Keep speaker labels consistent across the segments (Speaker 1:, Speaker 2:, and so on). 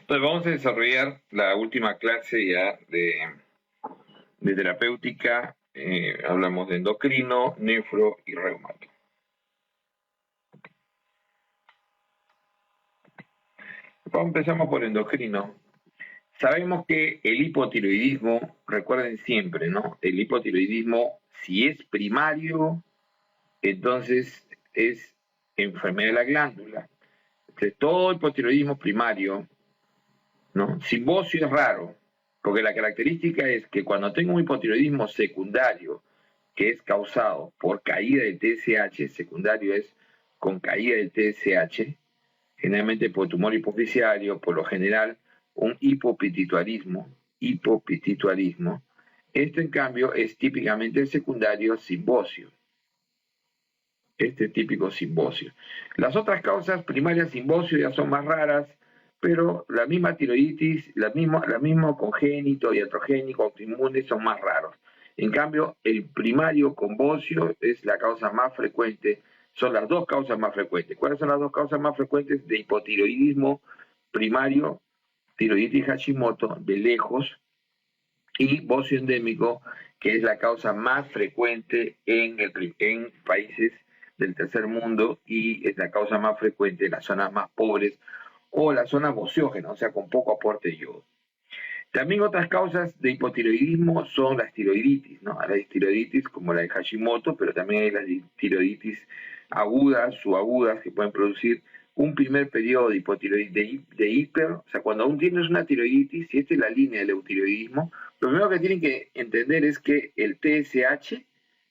Speaker 1: Entonces vamos a desarrollar la última clase ya de terapéutica. Hablamos de endocrino, nefro y reumato. Empezamos por endocrino. Sabemos que el hipotiroidismo, recuerden siempre, ¿no? El hipotiroidismo, si es primario, entonces es enfermedad de la glándula. Entonces, todo hipotiroidismo primario, ¿no? Simbocio es raro, porque la característica es que cuando tengo un hipotiroidismo secundario, que es causado por caída del TSH, secundario es con caída del TSH, generalmente por tumor hipoficiario, por lo general un hipopituitarismo. Esto en cambio es típicamente el secundario simbocio. Este típico simbocio. Las otras causas primarias simbocio ya son más raras, pero la misma tiroiditis, la misma congénito, iatrogénico, autoinmune son más raros. En cambio, el primario convulsio es la causa más frecuente, son las dos causas más frecuentes. ¿Cuáles son las dos causas más frecuentes de hipotiroidismo primario? Tiroiditis Hashimoto, de lejos, y bocio endémico, que es la causa más frecuente en países del tercer mundo y es la causa más frecuente en las zonas más pobres o las zonas bociógenas, o sea, con poco aporte de yodo. También otras causas de hipotiroidismo son las tiroiditis, ¿no? Las tiroiditis como la de Hashimoto, pero también hay las tiroiditis agudas, subagudas, que pueden producir un primer periodo de hipotiroidismo, de hiper, o sea, cuando aún tienes una tiroiditis, si esta es la línea del eutiroidismo, lo primero que tienen que entender es que el TSH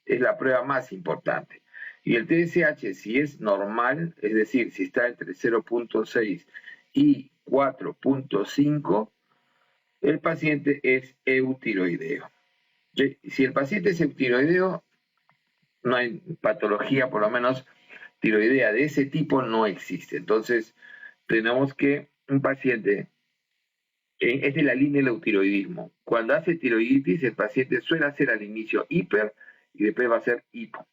Speaker 1: es la prueba más importante. Y el TSH, si es normal, es decir, si está entre 0.6 y 4.5, el paciente es eutiroideo. Si el paciente es eutiroideo, no hay patología, por lo menos tiroidea de ese tipo no existe. Entonces, tenemos que un paciente, es de la línea del eutiroidismo. Cuando hace tiroiditis, el paciente suele hacer al inicio hiper y después va a ser hipo.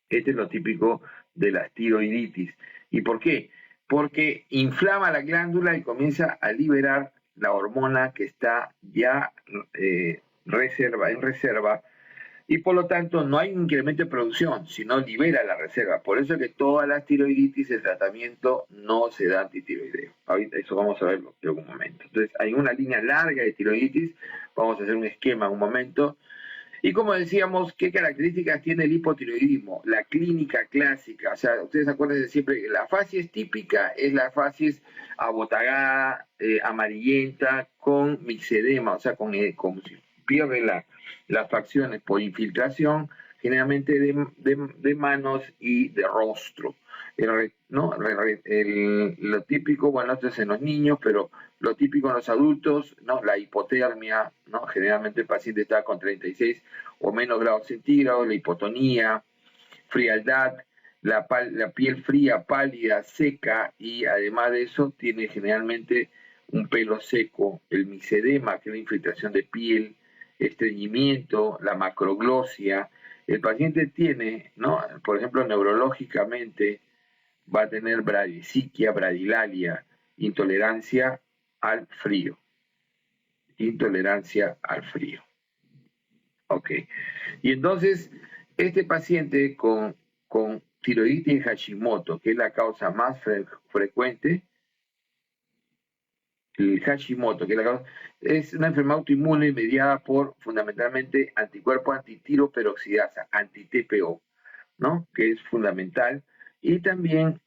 Speaker 1: Este es lo típico de las tiroiditis. ¿Y por qué? Porque inflama la glándula y comienza a liberar la hormona que está ya en reserva, y por lo tanto no hay un incremento de producción, sino libera la reserva. Por eso es que todas las tiroiditis, el tratamiento no se da antitiroideo. Ahorita eso vamos a verlo en algún momento. Entonces hay una línea larga de tiroiditis, vamos a hacer un esquema en un momento. Y como decíamos, ¿qué características tiene el hipotiroidismo? La clínica clásica, o sea, ustedes acuérdense siempre que la facies típica es la facies abotagada, amarillenta, con mixedema, o sea, como si pierde las facciones por infiltración, generalmente de manos y de rostro. Lo típico, bueno, esto es en los niños, pero lo típico en los adultos, ¿no? La hipotermia, ¿no? Generalmente el paciente está con 36 o menos grados centígrados, la hipotonía, frialdad, la piel fría, pálida, seca, y además de eso tiene generalmente un pelo seco, el mixedema, que es la infiltración de piel, estreñimiento, la macroglosia. El paciente tiene, ¿no? Por ejemplo, neurológicamente va a tener bradisiquia, bradilalia, intolerancia al frío. Intolerancia al frío. Ok. Y entonces, este paciente con tiroiditis Hashimoto, que es la causa más frecuente, el Hashimoto, que es, es una enfermedad autoinmune mediada por fundamentalmente anticuerpos antitiroperoxidasa, anti-TPO, ¿no? Que es fundamental, y también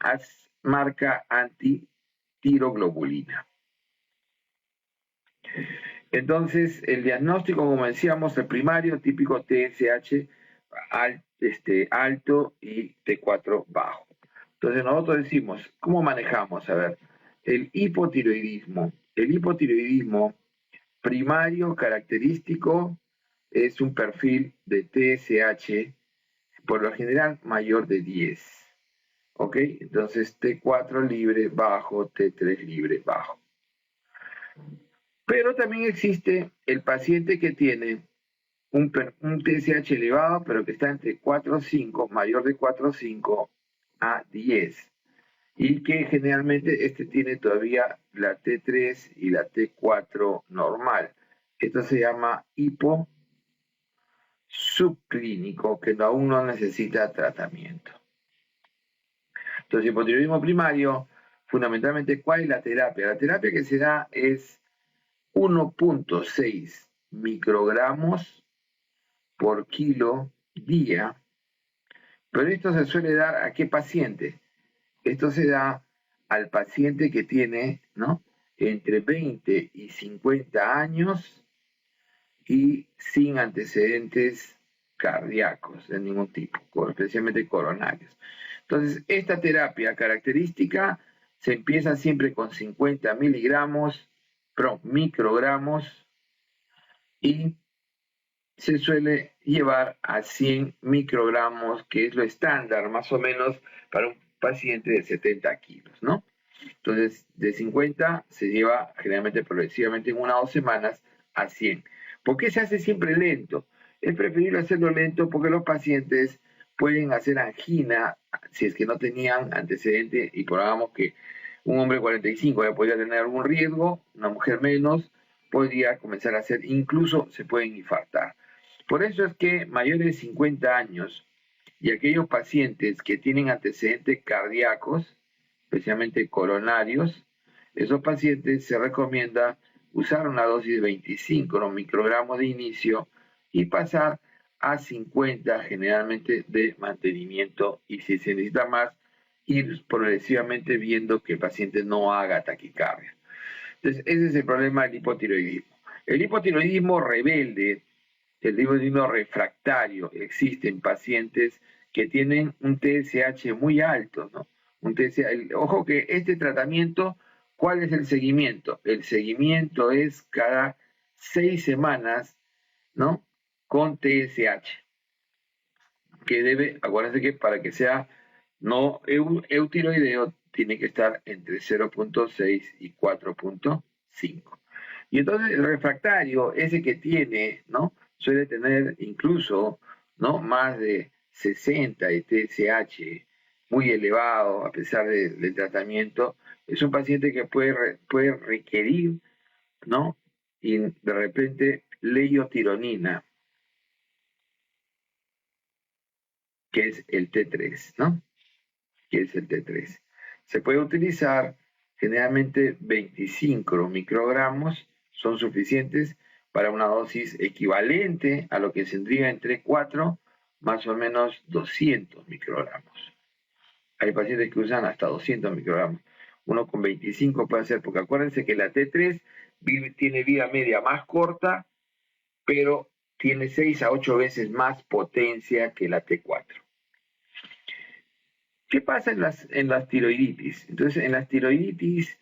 Speaker 1: marca antitiroglobulina. Entonces, el diagnóstico, como decíamos, el primario, típico TSH alto y T4 bajo. Entonces, nosotros decimos, ¿cómo manejamos? A ver, el hipotiroidismo. El hipotiroidismo primario característico es un perfil de TSH, por lo general mayor de 10. ¿Ok? Entonces, T4 libre bajo, T3 libre bajo. Pero también existe el paciente que tiene un TSH elevado, pero que está entre 4,5, mayor de 4,5 a 10. y que generalmente este tiene todavía la T3 y la T4 normal. Esto se llama hipo subclínico, que aún no necesita tratamiento. Entonces, hipotiroidismo primario, fundamentalmente, ¿cuál es la terapia? La terapia que se da es 1.6 microgramos por kilo día, pero esto se suele dar ¿a qué paciente? Esto se da al paciente que tiene, ¿no?, entre 20 y 50 años y sin antecedentes cardíacos de ningún tipo, especialmente coronarios. Entonces, esta terapia característica se empieza siempre con 50 microgramos y se suele llevar a 100 microgramos, que es lo estándar más o menos para un paciente de 70 kilos, ¿no? Entonces, de 50 se lleva generalmente progresivamente en 1 o 2 semanas a 100. ¿Por qué se hace siempre lento? Es preferible hacerlo lento porque los pacientes pueden hacer angina si es que no tenían antecedente, y pongamos que un hombre de 45 ya podría tener algún riesgo, una mujer menos, podría comenzar a hacer, incluso se pueden infartar. Por eso es que mayores de 50 años y aquellos pacientes que tienen antecedentes cardíacos, especialmente coronarios, esos pacientes se recomienda usar una dosis de 25 microgramos de inicio y pasar a 50 generalmente de mantenimiento, y si se necesita más, ir progresivamente viendo que el paciente no haga taquicardia. Entonces, ese es el problema del hipotiroidismo. El hipotiroidismo rebelde, el hipotiroidismo refractario, existe en pacientes que tienen un TSH muy alto, ¿no? Ojo que este tratamiento, ¿cuál es el seguimiento? El seguimiento es cada 6 semanas, ¿no?, con TSH, que debe, acuérdense que para que sea no eutiroideo, tiene que estar entre 0.6 y 4.5. Y entonces el refractario, ese que tiene, ¿no?, suele tener incluso, ¿no?, más de 60 de TSH, muy elevado a pesar del tratamiento. Es un paciente que puede requerir, ¿no?, y de repente leiotironina, que es el T3, ¿no?, que es el T3. Se puede utilizar generalmente 25 microgramos, son suficientes para una dosis equivalente a lo que tendría entre 4, más o menos 200 microgramos. Hay pacientes que usan hasta 200 microgramos. Uno con 25 puede hacer, porque acuérdense que la T3 tiene vida media más corta, pero tiene 6 a 8 veces más potencia que la T4. ¿Qué pasa en las tiroiditis? Entonces, en las tiroiditis,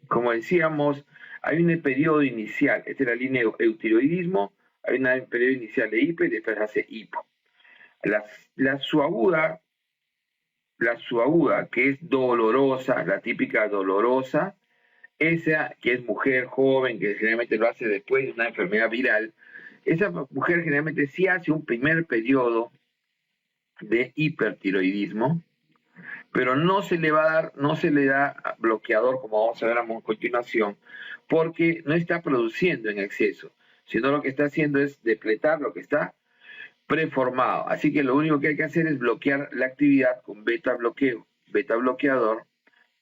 Speaker 1: como decíamos, hay un periodo inicial. Esta es la línea de eutiroidismo. Hay un periodo inicial de hiper y después hace hipo. La subaguda, que es dolorosa, la típica dolorosa, esa que es mujer joven, que generalmente lo hace después de una enfermedad viral, esa mujer generalmente sí hace un primer periodo de hipertiroidismo, pero no se le da bloqueador, como vamos a ver a continuación, porque no está produciendo en exceso, sino lo que está haciendo es depletar lo que está preformado. Así que lo único que hay que hacer es bloquear la actividad con beta bloqueador,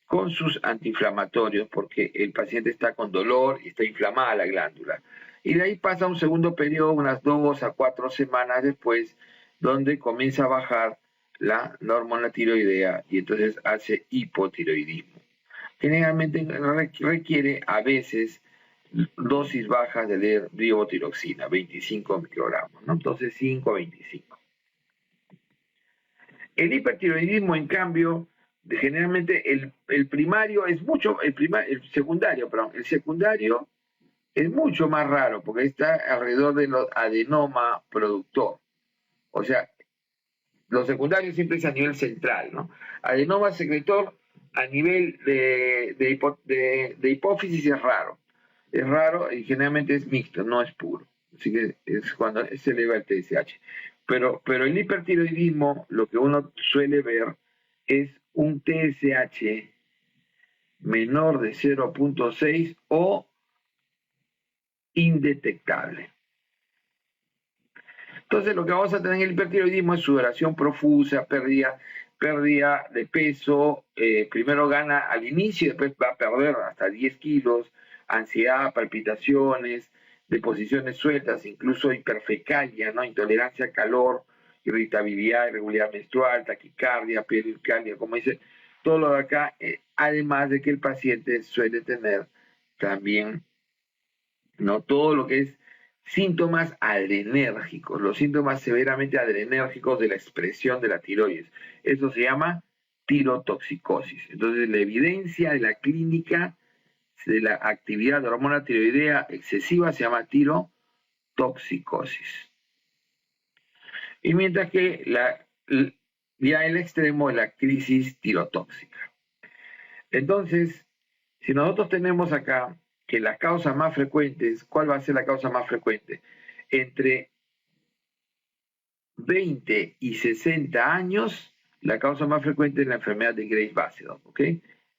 Speaker 1: con sus antiinflamatorios, porque el paciente está con dolor y está inflamada la glándula. Y de ahí pasa un segundo periodo, unas 2 a 4 semanas después, donde comienza a bajar la hormona tiroidea y entonces hace hipotiroidismo. Generalmente requiere a veces dosis bajas de levotiroxina, 25 microgramos, ¿no? Entonces 5 a 25. El hipertiroidismo, en cambio, generalmente el primario es mucho, el secundario es mucho más raro porque está alrededor del adenoma productor. O sea, los secundarios siempre es a nivel central, ¿no? Adenoma secretor a nivel de hipófisis es raro y generalmente es mixto, no es puro. Así que es cuando se eleva el TSH. Pero el hipertiroidismo, lo que uno suele ver es un TSH menor de 0.6 o indetectable. Entonces lo que vamos a tener en el hipertiroidismo es sudoración profusa, pérdida de peso, primero gana al inicio y después va a perder hasta 10 kilos, ansiedad, palpitaciones, deposiciones sueltas, incluso hiperfecalia, ¿no? Intolerancia al calor, irritabilidad, irregularidad menstrual, taquicardia, pericardia, como dice, todo lo de acá, además de que el paciente suele tener también, ¿no? Todo lo que es síntomas adrenérgicos, los síntomas severamente adrenérgicos de la expresión de la tiroides. Eso se llama tirotoxicosis. Entonces, la evidencia de la clínica de la actividad de hormona tiroidea excesiva se llama tirotoxicosis. Y mientras que ya el extremo es la crisis tirotóxica. Entonces, si nosotros tenemos acá que las causas más frecuentes, ¿cuál va a ser la causa más frecuente? Entre 20 y 60 años, la causa más frecuente es la enfermedad de Graves-Basedow, ¿ok?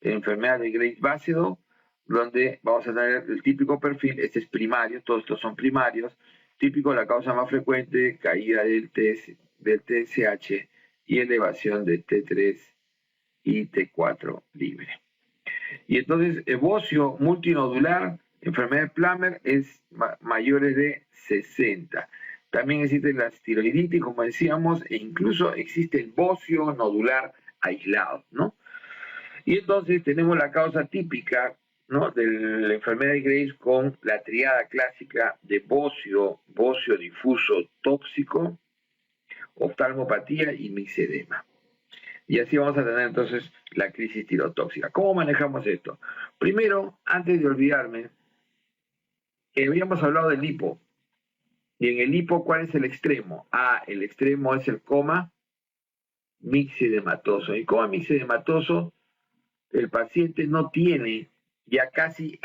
Speaker 1: La enfermedad de Graves-Basedow, donde vamos a tener el típico perfil, este es primario, todos estos son primarios, típico la causa más frecuente, caída del TSH y elevación de T3 y T4 libre. Y entonces, bocio multinodular, enfermedad de Plummer, es mayores de 60. También existe la tiroiditis, como decíamos, e incluso existe el bocio nodular aislado, ¿no? Y entonces tenemos la causa típica, ¿no?, de la enfermedad de Graves con la triada clásica de bocio difuso tóxico, oftalmopatía y mixedema. Y así vamos a tener entonces la crisis tirotóxica. ¿Cómo manejamos esto? Primero, antes de olvidarme, habíamos hablado del hipo. Y en el hipo, ¿cuál es el extremo? El extremo es el coma mixedematoso. En coma mixedematoso, el paciente no tiene ya casi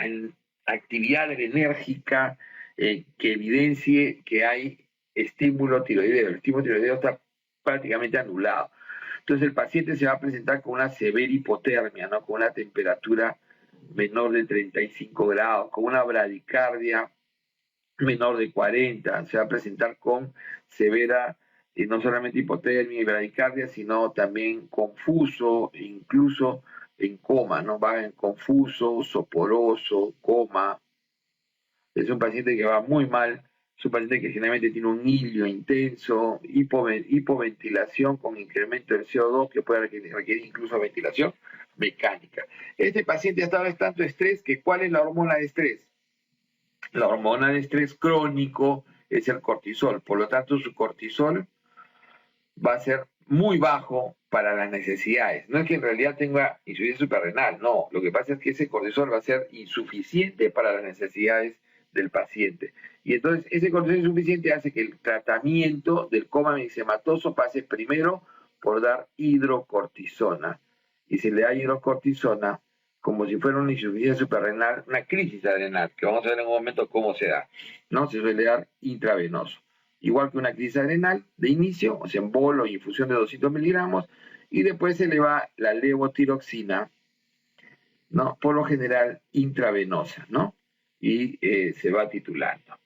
Speaker 1: actividad enérgica que evidencie que hay estímulo tiroideo. El estímulo tiroideo está prácticamente anulado. Entonces el paciente se va a presentar con una severa hipotermia, ¿no?, con una temperatura menor de 35 grados, con una bradicardia menor de 40, se va a presentar con severa, no solamente hipotermia y bradicardia, sino también confuso, incluso en coma, ¿no? Va en confuso, soporoso, coma. Es un paciente que va muy mal. Es un paciente que generalmente tiene un hilio intenso, hipoventilación con incremento del CO2 que puede requerir incluso ventilación mecánica. Este paciente ha estado en tanto estrés que ¿cuál es la hormona de estrés? La hormona de estrés crónico es el cortisol. Por lo tanto, su cortisol va a ser muy bajo para las necesidades. No es que en realidad tenga insuficiencia suprarrenal, no. Lo que pasa es que ese cortisol va a ser insuficiente para las necesidades del paciente. Y entonces ese cortisol insuficiente hace que el tratamiento del coma mixematoso pase primero por dar hidrocortisona. Y si le da hidrocortisona, como si fuera una insuficiencia suprarrenal, una crisis adrenal, que vamos a ver en un momento cómo se da, ¿no? Se suele dar intravenoso. Igual que una crisis adrenal de inicio, o sea, en bolo y infusión de 200 miligramos, y después se le va la levotiroxina, ¿no?, por lo general intravenosa, ¿no? Y se va titulando.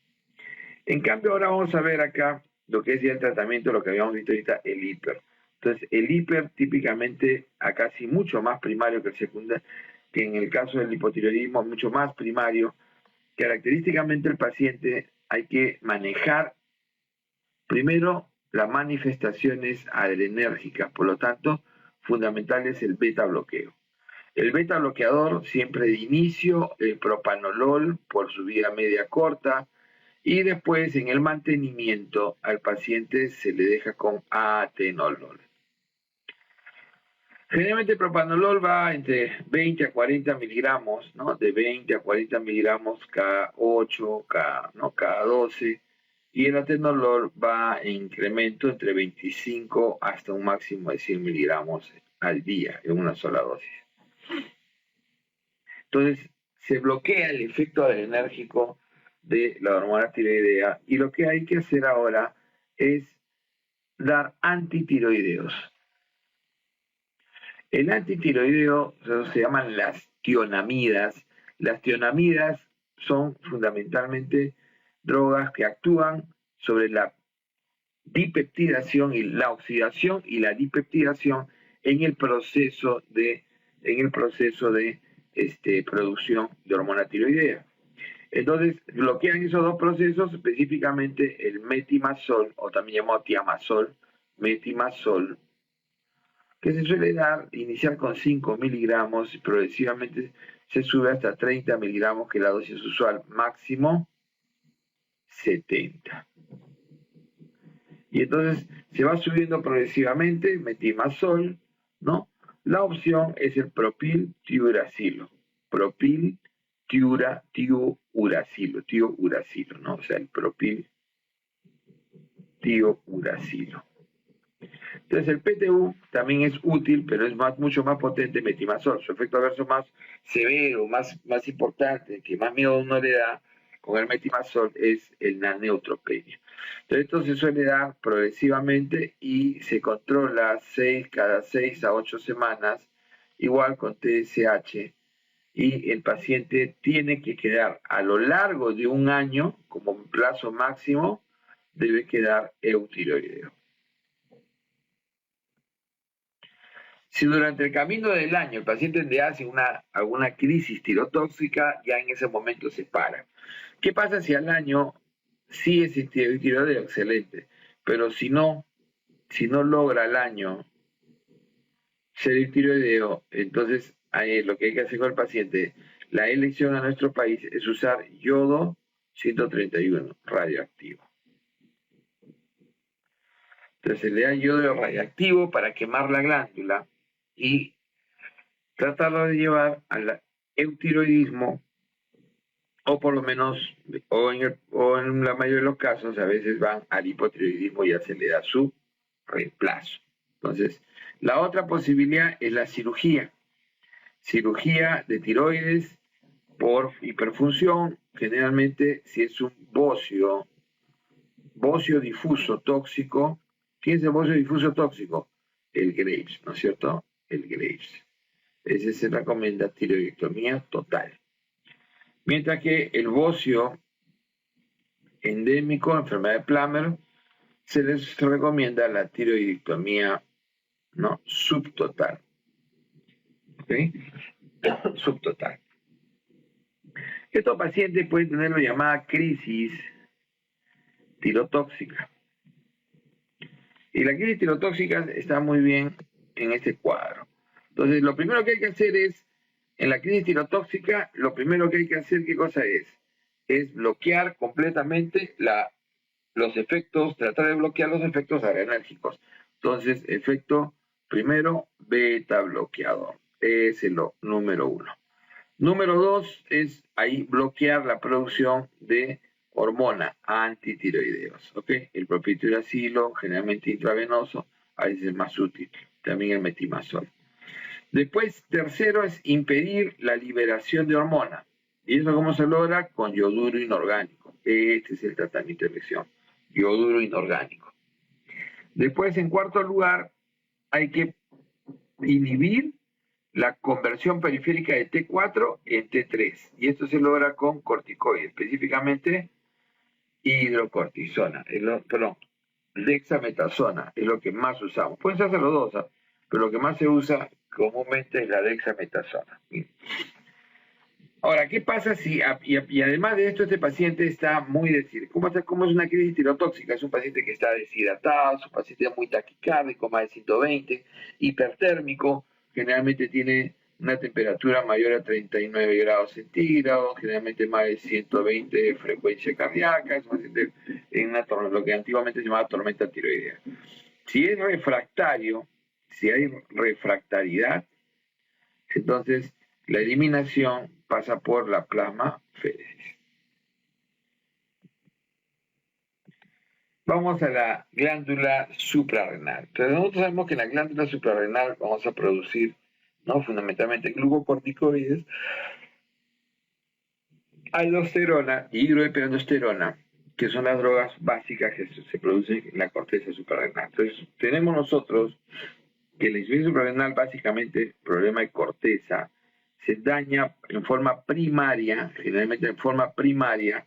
Speaker 1: En cambio, ahora vamos a ver acá lo que es ya el tratamiento, lo que habíamos visto ahorita, el hiper. Entonces, el hiper típicamente acá sí mucho más primario que el secundario, que en el caso del hipotiroidismo mucho más primario. Característicamente el paciente hay que manejar primero las manifestaciones adrenérgicas, por lo tanto, fundamental es el beta bloqueo. El beta bloqueador siempre de inicio, el propanolol por su vida media corta, y después en el mantenimiento al paciente se le deja con atenolol. Generalmente el propanolol va entre 20 a 40 miligramos, ¿no? De 20 a 40 miligramos cada 8, cada 12. Y el atenolol va en incremento entre 25 hasta un máximo de 100 miligramos al día en una sola dosis. Entonces, se bloquea el efecto adrenérgico de la hormona tiroidea y lo que hay que hacer ahora es dar antitiroideos. El antitiroideo se llaman las tionamidas. Las tionamidas son fundamentalmente drogas que actúan sobre la dipeptidación y la oxidación y la dipeptidación en el proceso de producción de hormona tiroidea. Entonces, bloquean esos dos procesos, específicamente el metimazol, o también llamado tiamazol, metimazol, que se suele dar, iniciar con 5 miligramos y progresivamente se sube hasta 30 miligramos, que es la dosis usual, máximo 70. Y entonces se va subiendo progresivamente, metimazol, ¿no? La opción es el propiltiuracilo. Propiltiuracilo, ¿no? O sea, el propiltiuracilo. Entonces el PTU también es útil, pero es mucho más potente el metimazol. Su efecto adverso más severo, más importante, que más miedo uno le da con el metimazol es la neutropenia. Entonces esto se suele dar progresivamente y se controla cada 6 a 8 semanas, igual con TSH, y el paciente tiene que quedar a lo largo de un año, como plazo máximo, debe quedar eutiroideo. Si durante el camino del año el paciente le hace alguna crisis tirotóxica, ya en ese momento se para. ¿Qué pasa si al año sí es tiroideo? Excelente. Pero si no logra al año ser tiroideo, entonces lo que hay que hacer con el paciente, la elección a nuestro país es usar yodo 131 radioactivo. Entonces se le da yodo radioactivo para quemar la glándula y tratarlo de llevar al eutiroidismo, o por lo menos, o en la mayoría de los casos, a veces van al hipotiroidismo y ya se le da su reemplazo. Entonces, la otra posibilidad es la cirugía. Cirugía de tiroides por hiperfunción, generalmente si es un bocio difuso tóxico. ¿Quién es el bocio difuso tóxico? El Graves, ¿no es cierto? El Graves. Ese se recomienda tiroidectomía total. Mientras que el bocio endémico, enfermedad de Plummer, se les recomienda la tiroidectomía, ¿no?, subtotal. ¿Ok? Subtotal. Estos pacientes pueden tener lo llamada crisis tirotóxica. Y la crisis tirotóxica está muy bien en este cuadro. Entonces, lo primero que hay que hacer es, en la crisis tirotóxica, lo primero que hay que hacer, ¿qué cosa es? Es bloquear completamente los efectos, tratar de bloquear los efectos adrenérgicos. Entonces, efecto primero, beta bloqueador. Es el número 1. Número 2 es ahí bloquear la producción de hormona antitiroideos. ¿Ok? El propiltiuracilo, generalmente intravenoso, a veces es más útil. También el metimazol. Después, tercero es impedir la liberación de hormona. ¿Y eso cómo se logra? Con yoduro inorgánico. Este es el tratamiento de elección. Yoduro inorgánico. Después, en cuarto lugar, hay que inhibir la conversión periférica de T4 en T3. Y esto se logra con corticoides, específicamente hidrocortisona. Dexametasona es lo que más usamos. Pueden ser los dos, pero lo que más se usa comúnmente es la dexametasona. Ahora, ¿qué pasa si, y además de esto, este paciente está muy deshidratados? ¿Cómo es una crisis tirotóxica? Es un paciente que está deshidratado, es un paciente muy taquicárdico, más de 120, hipertérmico, generalmente tiene una temperatura mayor a 39 grados centígrados, generalmente más de 120 de frecuencia cardíaca, es un paciente en lo que antiguamente se llamaba tormenta tiroidea. Si es refractario, si hay refractariedad, entonces la eliminación pasa por la plasmaféresis. Vamos a la glándula suprarrenal. Entonces nosotros sabemos que en la glándula suprarrenal vamos a producir, ¿no?, fundamentalmente glucocorticoides, aldosterona y hidroepiandrosterona, que son las drogas básicas que se producen en la corteza suprarrenal. Entonces tenemos nosotros que la insuficiencia suprarrenal, básicamente, problema de corteza, se daña en forma primaria, generalmente en forma primaria.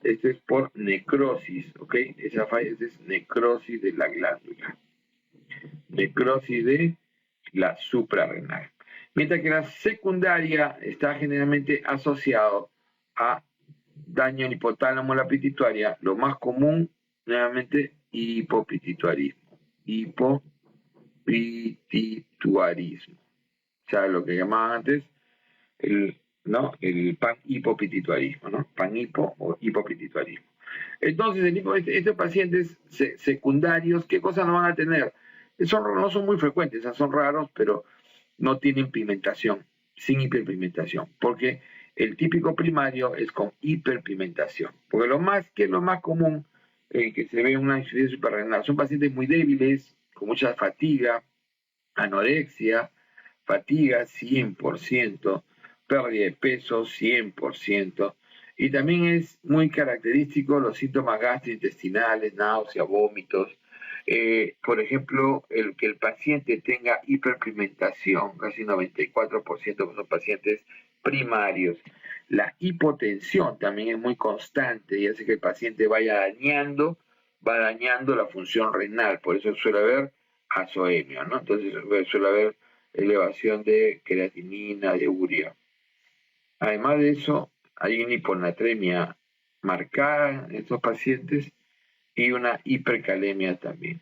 Speaker 1: Esto es por necrosis, ¿ok? Esa falla es necrosis de la glándula, necrosis de la suprarrenal. Mientras que la secundaria está generalmente asociado a daño en hipotálamo, la pituitaria, lo más común, nuevamente, hipopituitarismo. Hipopituitarismo. O sea, lo que llamaban antes el panhipopituitarismo, ¿no? Panhipo o hipopituitarismo. Entonces, estos pacientes secundarios, ¿qué cosas no van a tener? No son muy frecuentes, son raros, pero no tienen pigmentación, sin hiperpigmentación, porque el típico primario es con hiperpigmentación, porque lo más común que se ve en una insuficiencia suprarrenal son pacientes muy débiles, con mucha fatiga, anorexia, fatiga 100%, pérdida de peso 100%, y también es muy característico los síntomas gastrointestinales, náuseas, vómitos. Por ejemplo, que el paciente tenga hiperpigmentación, casi 94% son pacientes primarios. La hipotensión también es muy constante y hace que el paciente va dañando la función renal, por eso suele haber azoemia, ¿no? Entonces suele haber elevación de creatinina, de urea. Además de eso, hay una hiponatremia marcada en estos pacientes y una hipercalemia también,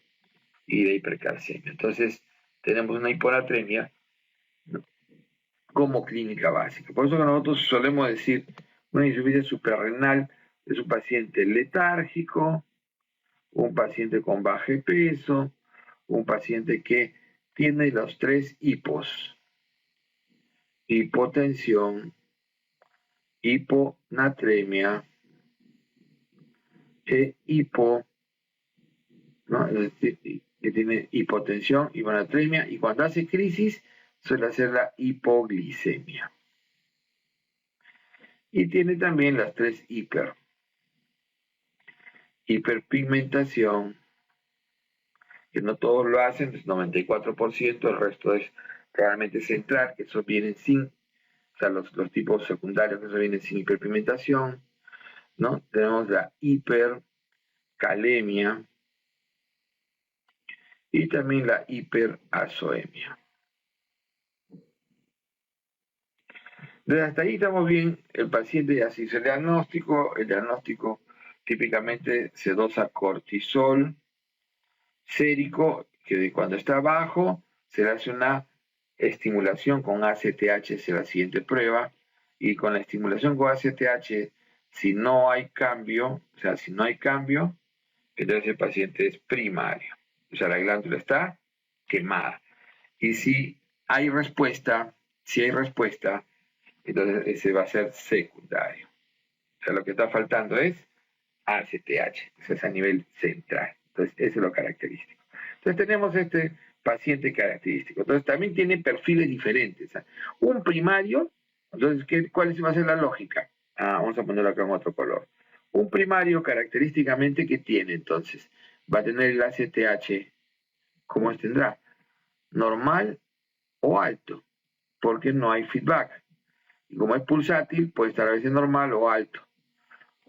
Speaker 1: y de hipercalcemia. Entonces, tenemos una hiponatremia, ¿no?, como clínica básica. Por eso que nosotros solemos decir, una insuficiencia suprarrenal es un paciente letárgico, un paciente con bajo peso, un paciente que tiene los 3 hipos: hipotensión, hiponatremia e ¿no? Es decir, que tiene hipotensión, hiponatremia, y cuando hace crisis suele hacer la hipoglicemia. Y tiene también las 3 hiperpigmentación, que no todos lo hacen, es 94%, el resto es realmente central, que esos vienen sin, o sea, los tipos secundarios que esos vienen sin hiperpigmentación, ¿no? Tenemos la hipercalemia y también la hiperazoemia. Entonces, hasta ahí estamos bien. El paciente ya se hizo el diagnóstico típicamente se dosa cortisol sérico, que cuando está bajo se le hace una estimulación con ACTH, es la siguiente prueba, y con la estimulación con ACTH, si no hay cambio, entonces el paciente es primario, o sea, la glándula está quemada. Y si hay respuesta, entonces ese va a ser secundario. O sea, lo que está faltando es ACTH, eso es a nivel central. Entonces, eso es lo característico. Entonces, tenemos este paciente característico. Entonces, también tiene perfiles diferentes. Un primario, entonces, ¿cuál va a ser la lógica? Vamos a ponerlo acá en otro color. Un primario, característicamente, ¿qué tiene entonces? Va a tener el ACTH, ¿cómo tendrá? Normal o alto, porque no hay feedback. Y como es pulsátil, puede estar a veces normal o alto.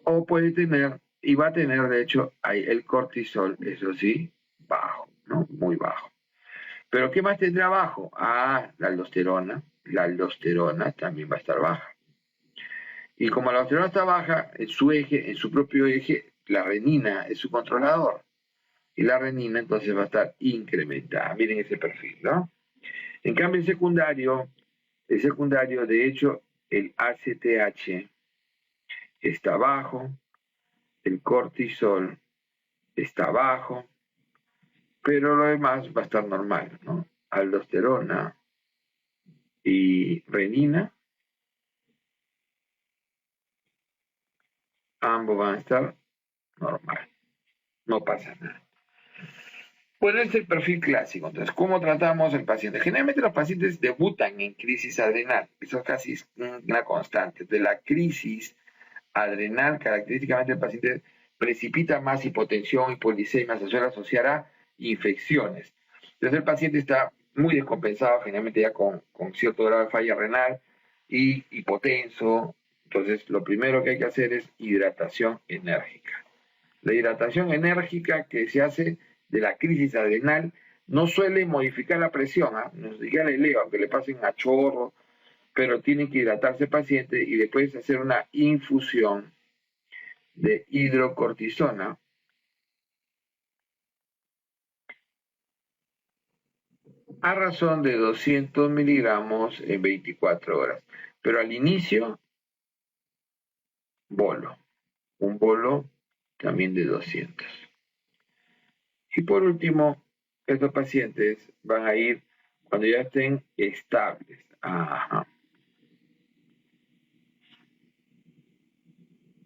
Speaker 1: O puede tener, y va a tener, de hecho, ahí el cortisol, eso sí, bajo, ¿no? Muy bajo. Pero ¿qué más tendrá bajo? La aldosterona. La aldosterona también va a estar baja. Y como la aldosterona está baja, en su propio eje, la renina es su controlador. Y la renina entonces va a estar incrementada. Miren ese perfil, ¿no? En cambio, el secundario, de hecho, el ACTH está bajo, el cortisol está bajo, pero lo demás va a estar normal, ¿no? Aldosterona y renina, ambos van a estar normal, no pasa nada. Bueno, este es el perfil clásico. Entonces, ¿cómo tratamos al paciente? Generalmente los pacientes debutan en crisis adrenal, eso casi es una constante. De la crisis adrenal, característicamente el paciente precipita más hipotensión, hipoglicemia, se suele asociar a infecciones. Entonces el paciente está muy descompensado, generalmente ya con cierto grado de falla renal y hipotenso. Entonces, lo primero que hay que hacer es hidratación enérgica. La hidratación enérgica que se hace de la crisis adrenal no suele modificar la presión, nos diga el eleva, aunque le pasen a chorro, pero tiene que hidratarse el paciente y después hacer una infusión de hidrocortisona a razón de 200 miligramos en 24 horas. Pero al inicio, bolo, un bolo también de 200. Y por último, estos pacientes van a ir cuando ya estén estables. Ajá.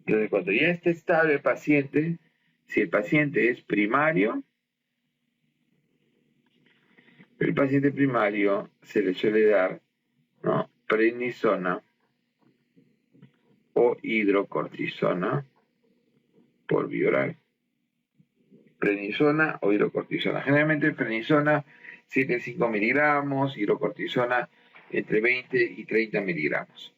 Speaker 1: Entonces, cuando ya esté estable el paciente, si el paciente es primario, el paciente primario se le suele dar, ¿no?, prednisona o hidrocortisona por vía oral. Prednisona o hidrocortisona. Generalmente prednisona 7,5 miligramos, hidrocortisona entre 20 y 30 miligramos.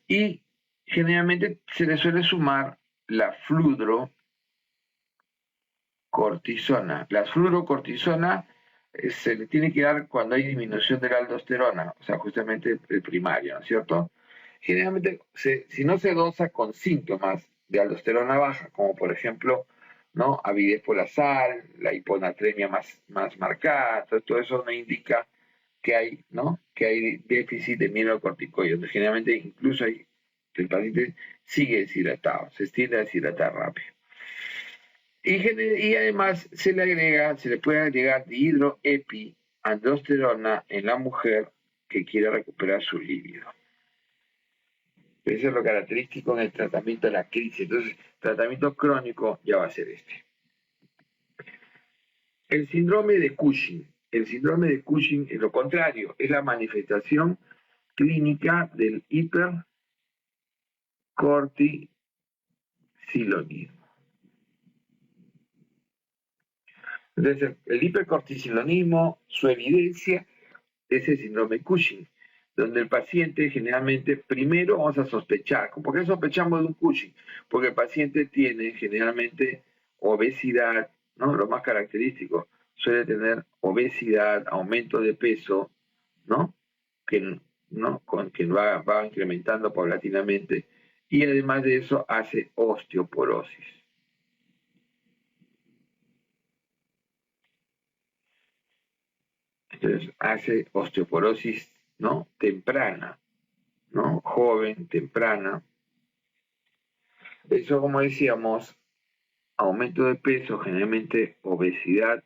Speaker 1: Y generalmente se le suele sumar la fludrocortisona. La fludrocortisona se le tiene que dar cuando hay disminución de la aldosterona, o sea, justamente el primario, ¿no es cierto? Generalmente, si no se dosa con síntomas de aldosterona baja, como por ejemplo, ¿no?, avidez por la sal, la hiponatremia más marcada, todo eso no indica que hay, ¿no?, que hay déficit de mineralocorticoides. Generalmente incluso el paciente sigue deshidratado, se tiende a deshidratar rápido. Y además se le puede agregar dihidroepiandrosterona en la mujer que quiere recuperar su líbido. Eso es lo característico en el tratamiento de la crisis. Entonces, tratamiento crónico ya va a ser este. El síndrome de Cushing. El síndrome de Cushing es lo contrario, es la manifestación clínica del hipercortisilonismo. Entonces, el hipercortisilonismo, su evidencia es el síndrome de Cushing, donde el paciente generalmente, primero vamos a sospechar. ¿Por qué sospechamos de un Cushing? Porque el paciente tiene generalmente obesidad, ¿no? Lo más característico, suele tener obesidad, aumento de peso, ¿no? Que va incrementando paulatinamente, y además de eso hace osteoporosis. Entonces hace osteoporosis, ¿no?, temprana, ¿no?, joven, temprana. Eso, como decíamos, aumento de peso, generalmente obesidad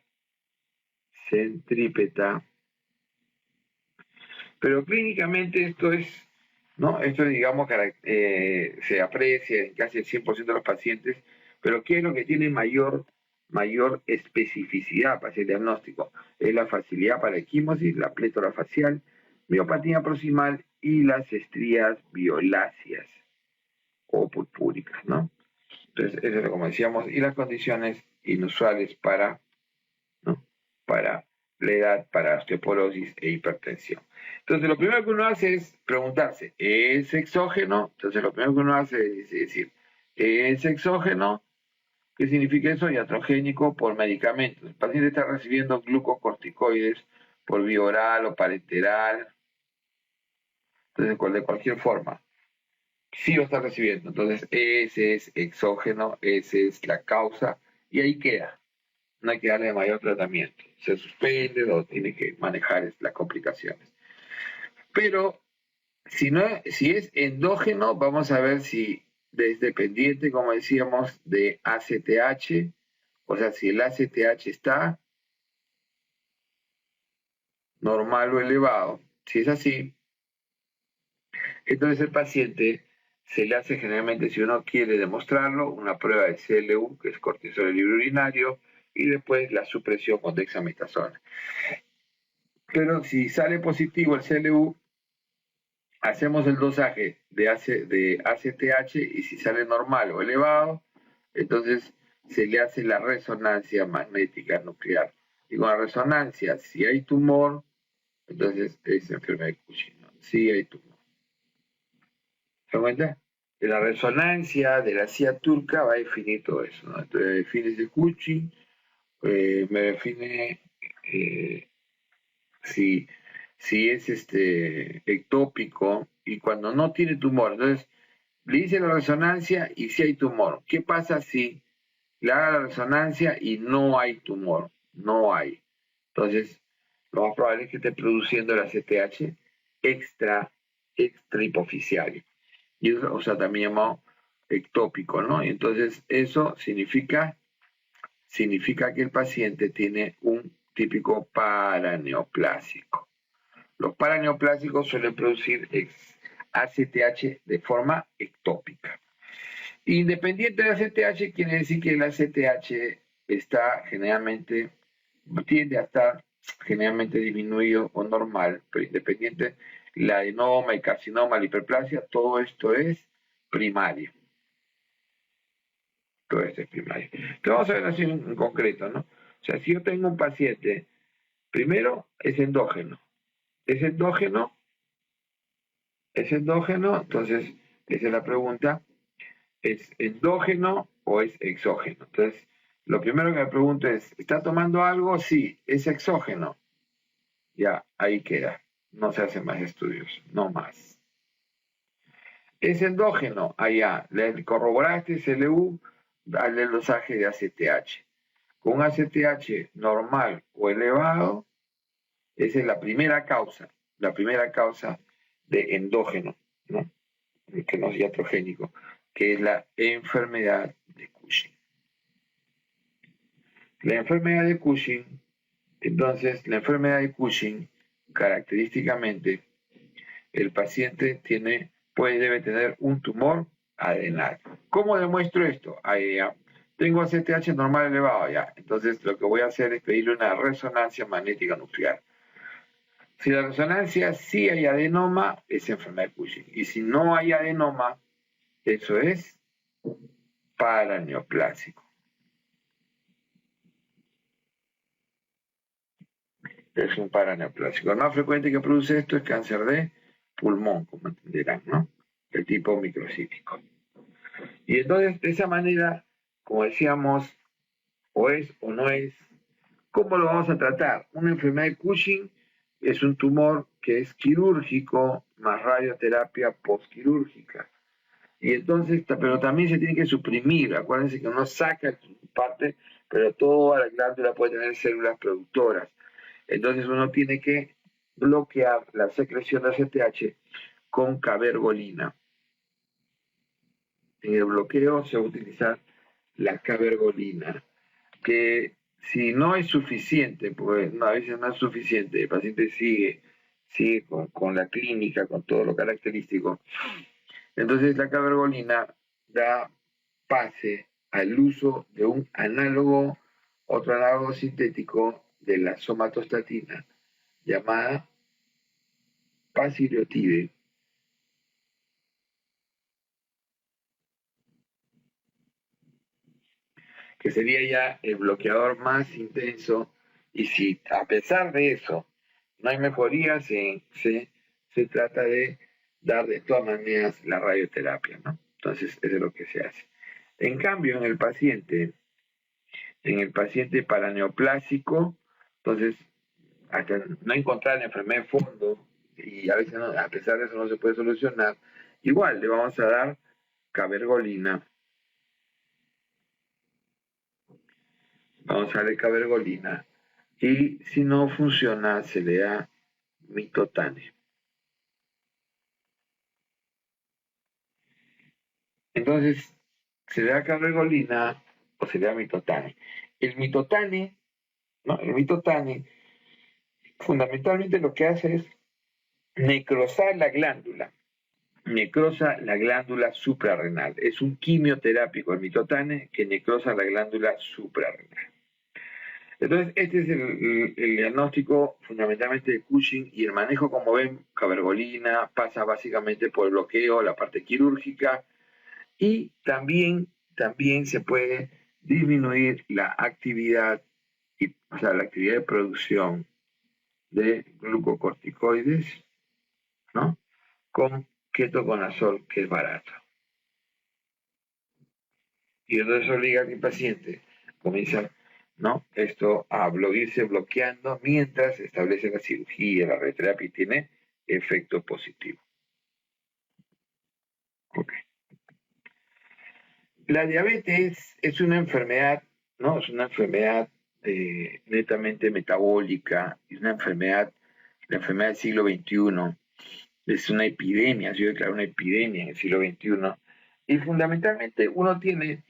Speaker 1: centrípeta. Pero clínicamente esto es, ¿no? Esto, digamos, se aprecia en casi el 100% de los pacientes, pero ¿qué es lo que tiene mayor especificidad para ese diagnóstico? Es la facilidad para la equimosis, la plétora facial, miopatía proximal y las estrías violáceas o purpúricas, ¿no? Entonces, eso es lo, como decíamos, y las condiciones inusuales para, ¿no?, para la edad, para osteoporosis e hipertensión. Entonces, lo primero que uno hace es preguntarse, ¿es exógeno? Entonces, lo primero que uno hace es decir, ¿es exógeno? ¿Qué significa eso? Iatrogénico por medicamentos. El paciente está recibiendo glucocorticoides por vía oral o parenteral. Entonces, de cualquier forma, sí lo está recibiendo. Entonces, ese es exógeno, esa es la causa, y ahí queda. No hay que darle mayor tratamiento. Se suspende o tiene que manejar las complicaciones. Pero si es endógeno, vamos a ver si es dependiente, como decíamos, de ACTH, o sea, si el ACTH está normal o elevado. Si es así, entonces el paciente se le hace generalmente, si uno quiere demostrarlo, una prueba de CLU, que es cortisol libre urinario, y después la supresión con dexametasona. Pero si sale positivo el CLU, hacemos el dosaje de ACTH, y si sale normal o elevado, entonces se le hace la resonancia magnética nuclear. Y con la resonancia, si hay tumor, Entonces es enfermedad de Cushing, ¿no? Sí hay tumor. ¿Se dan cuenta? De la resonancia de la CIA turca va a definir todo eso, ¿no? Entonces define ese Cushing, me define eh, si, si es ectópico y cuando no tiene tumor. Entonces le hice la resonancia y si hay tumor. ¿Qué pasa si le haga la resonancia y no hay tumor? No hay. Entonces, lo más probable es que esté produciendo el ACTH extra hipoficiario. Y eso, o sea, también llamado ectópico, ¿no? Y entonces, eso significa que el paciente tiene un típico paraneoplásico. Los paraneoplásicos suelen producir ACTH de forma ectópica. Independiente del ACTH, quiere decir que el ACTH está generalmente, tiende a estar generalmente disminuido o normal, pero independiente, la adenoma, el carcinoma, la hiperplasia, todo esto es primario. Todo esto es primario. Entonces vamos a ver así en concreto, ¿no? O sea, si yo tengo un paciente, primero es endógeno. Es endógeno, entonces esa es la pregunta. ¿Es endógeno o es exógeno? Entonces, lo primero que me pregunto es, ¿está tomando algo? Sí, es exógeno. Ya, ahí queda. No se hacen más estudios, no más. Es endógeno, allá, le corroboraste CLU, dale el dosaje de ACTH. Con ACTH normal o elevado, esa es la primera causa de endógeno, ¿no? Que no es iatrogénico, que es la enfermedad de Cushing. La enfermedad de Cushing, entonces, la enfermedad de Cushing, característicamente, el paciente debe tener un tumor adrenal. ¿Cómo demuestro esto? Ahí ya. Tengo ACTH normal elevado ya. Entonces, lo que voy a hacer es pedirle una resonancia magnética nuclear. Si la resonancia sí hay adenoma, es enfermedad de Cushing. Y si no hay adenoma, eso es paraneoplásico. Es un paraneoplásico. El más frecuente que produce esto es cáncer de pulmón, como entenderán, ¿no? El tipo microcítico. Y entonces, de esa manera, como decíamos, o es o no es, ¿cómo lo vamos a tratar? Una enfermedad de Cushing es un tumor que es quirúrgico más radioterapia postquirúrgica. Y entonces, pero también se tiene que suprimir. Acuérdense que uno saca parte, pero toda la glándula puede tener células productoras. Entonces uno tiene que bloquear la secreción de ACTH con cabergolina. En el bloqueo se va a utilizar la cabergolina, que si no es suficiente, pues a veces no es suficiente, el paciente sigue con la clínica, con todo lo característico. Entonces la cabergolina da pase al uso de otro análogo sintético de la somatostatina, llamada pasireotide, que sería ya el bloqueador más intenso, y si a pesar de eso no hay mejoría, se trata de dar de todas maneras la radioterapia, ¿no? Entonces, eso es lo que se hace. En cambio, en el paciente paraneoplásico, entonces, hasta no encontrar la enfermedad de fondo, y a veces a pesar de eso no se puede solucionar, igual le vamos a dar cabergolina. Vamos a darle cabergolina. Y si no funciona, se le da mitotane. Entonces, se le da cabergolina o se le da mitotane. El mitotane, ¿no? El mitotane, fundamentalmente lo que hace es necrosar la glándula. Necrosa la glándula suprarrenal. Es un quimioterápico, el mitotane, que necrosa la glándula suprarrenal. Entonces, este es el diagnóstico fundamentalmente de Cushing, y el manejo, como ven, cabergolina, pasa básicamente por el bloqueo, la parte quirúrgica, y también se puede disminuir la actividad, o sea, la actividad de producción de glucocorticoides, ¿no? Con ketoconazol, que es barato. Y entonces obliga a que el paciente comienza, ¿no? Esto a irse bloqueando mientras establece la cirugía, la radioterapia y tiene efecto positivo. Okay. La diabetes es una enfermedad, ¿no? Es una enfermedad netamente metabólica, es una enfermedad, la enfermedad del siglo XXI, es una epidemia, se declaró una epidemia en el siglo XXI, y fundamentalmente uno tiene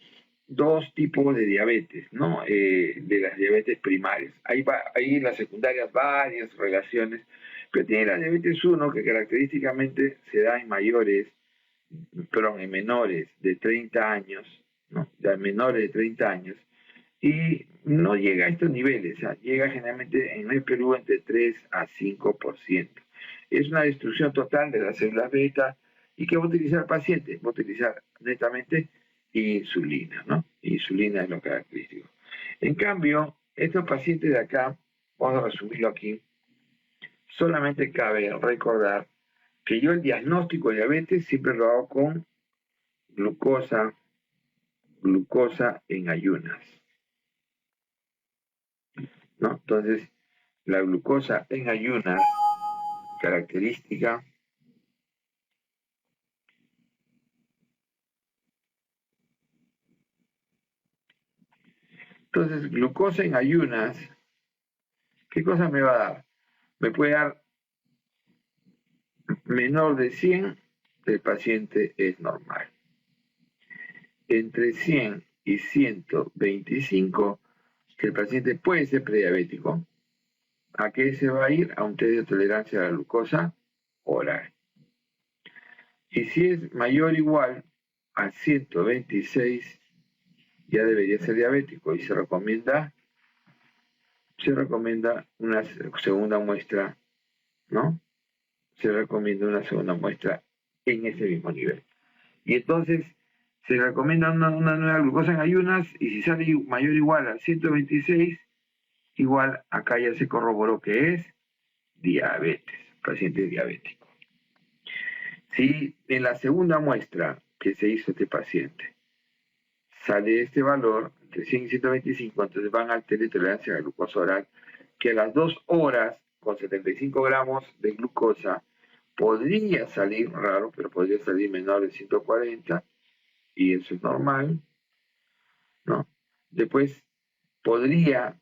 Speaker 1: dos tipos de diabetes, ¿no? De las diabetes primarias. Hay en las secundarias varias relaciones, pero tiene la diabetes 1 que característicamente se da en menores de 30 años, ¿no? Ya menores de 30 años, y no llega a estos niveles, o sea, llega generalmente en el Perú entre 3 a 5%. Es una destrucción total de las células beta. ¿Y qué va a utilizar el paciente? Va a utilizar netamente insulina, ¿no? Insulina es lo característico. En cambio, estos pacientes de acá, vamos a resumirlo aquí, solamente cabe recordar que yo el diagnóstico de diabetes siempre lo hago con glucosa en ayunas, ¿no? Entonces, la glucosa en ayunas, característica, entonces, glucosa en ayunas, ¿qué cosa me va a dar? Me puede dar menor de 100, el paciente es normal. Entre 100 y 125, que el paciente puede ser prediabético. ¿A qué se va a ir? A un test de tolerancia a la glucosa oral. Y si es mayor o igual a 126, ya debería ser diabético y se recomienda una segunda muestra, ¿no? Se recomienda una segunda muestra en ese mismo nivel. Y entonces se recomienda una nueva glucosa en ayunas y si sale mayor o igual a 126, igual acá ya se corroboró que es diabetes, paciente diabético. Si en la segunda muestra que se hizo este paciente sale este valor de 100 y 125, entonces van al test de tolerancia a la glucosa oral, que a las 2 horas con 75 gramos de glucosa podría salir, raro, pero podría salir menor de 140, y eso es normal, ¿no? Después podría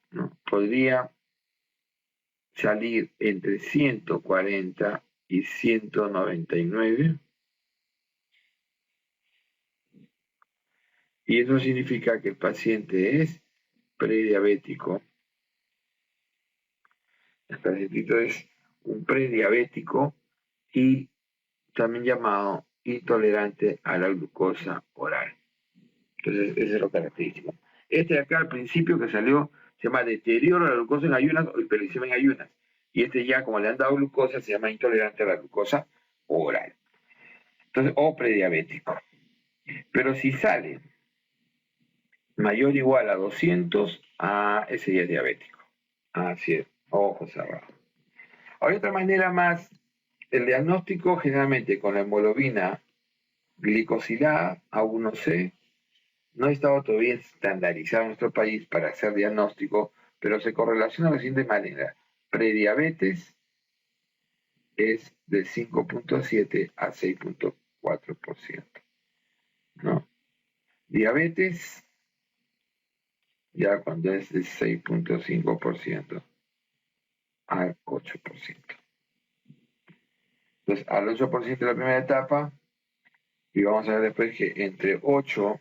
Speaker 1: salir entre 140 y 199, y eso significa que el paciente es prediabético. El pacientito es un prediabético y también llamado intolerante a la glucosa oral. Entonces, ese es lo característico. Este de acá al principio que salió se llama deterioro de la glucosa en ayunas o hiperglicemia en ayunas. Y este ya, como le han dado glucosa, se llama intolerante a la glucosa oral. Entonces, o prediabético. Pero si sale mayor o igual a 200, ese ya es diabético. Así es, ojo cerrado. Hay otra manera más, el diagnóstico generalmente con la hemoglobina glicosilada A1C, no ha estado todavía estandarizado en nuestro país para hacer diagnóstico, pero se correlaciona de la siguiente manera. Prediabetes es de 5.7 a 6.4%, ¿no? Diabetes, ya cuando es de 6.5% al 8%. Entonces, al 8% de la primera etapa, y vamos a ver después que entre 8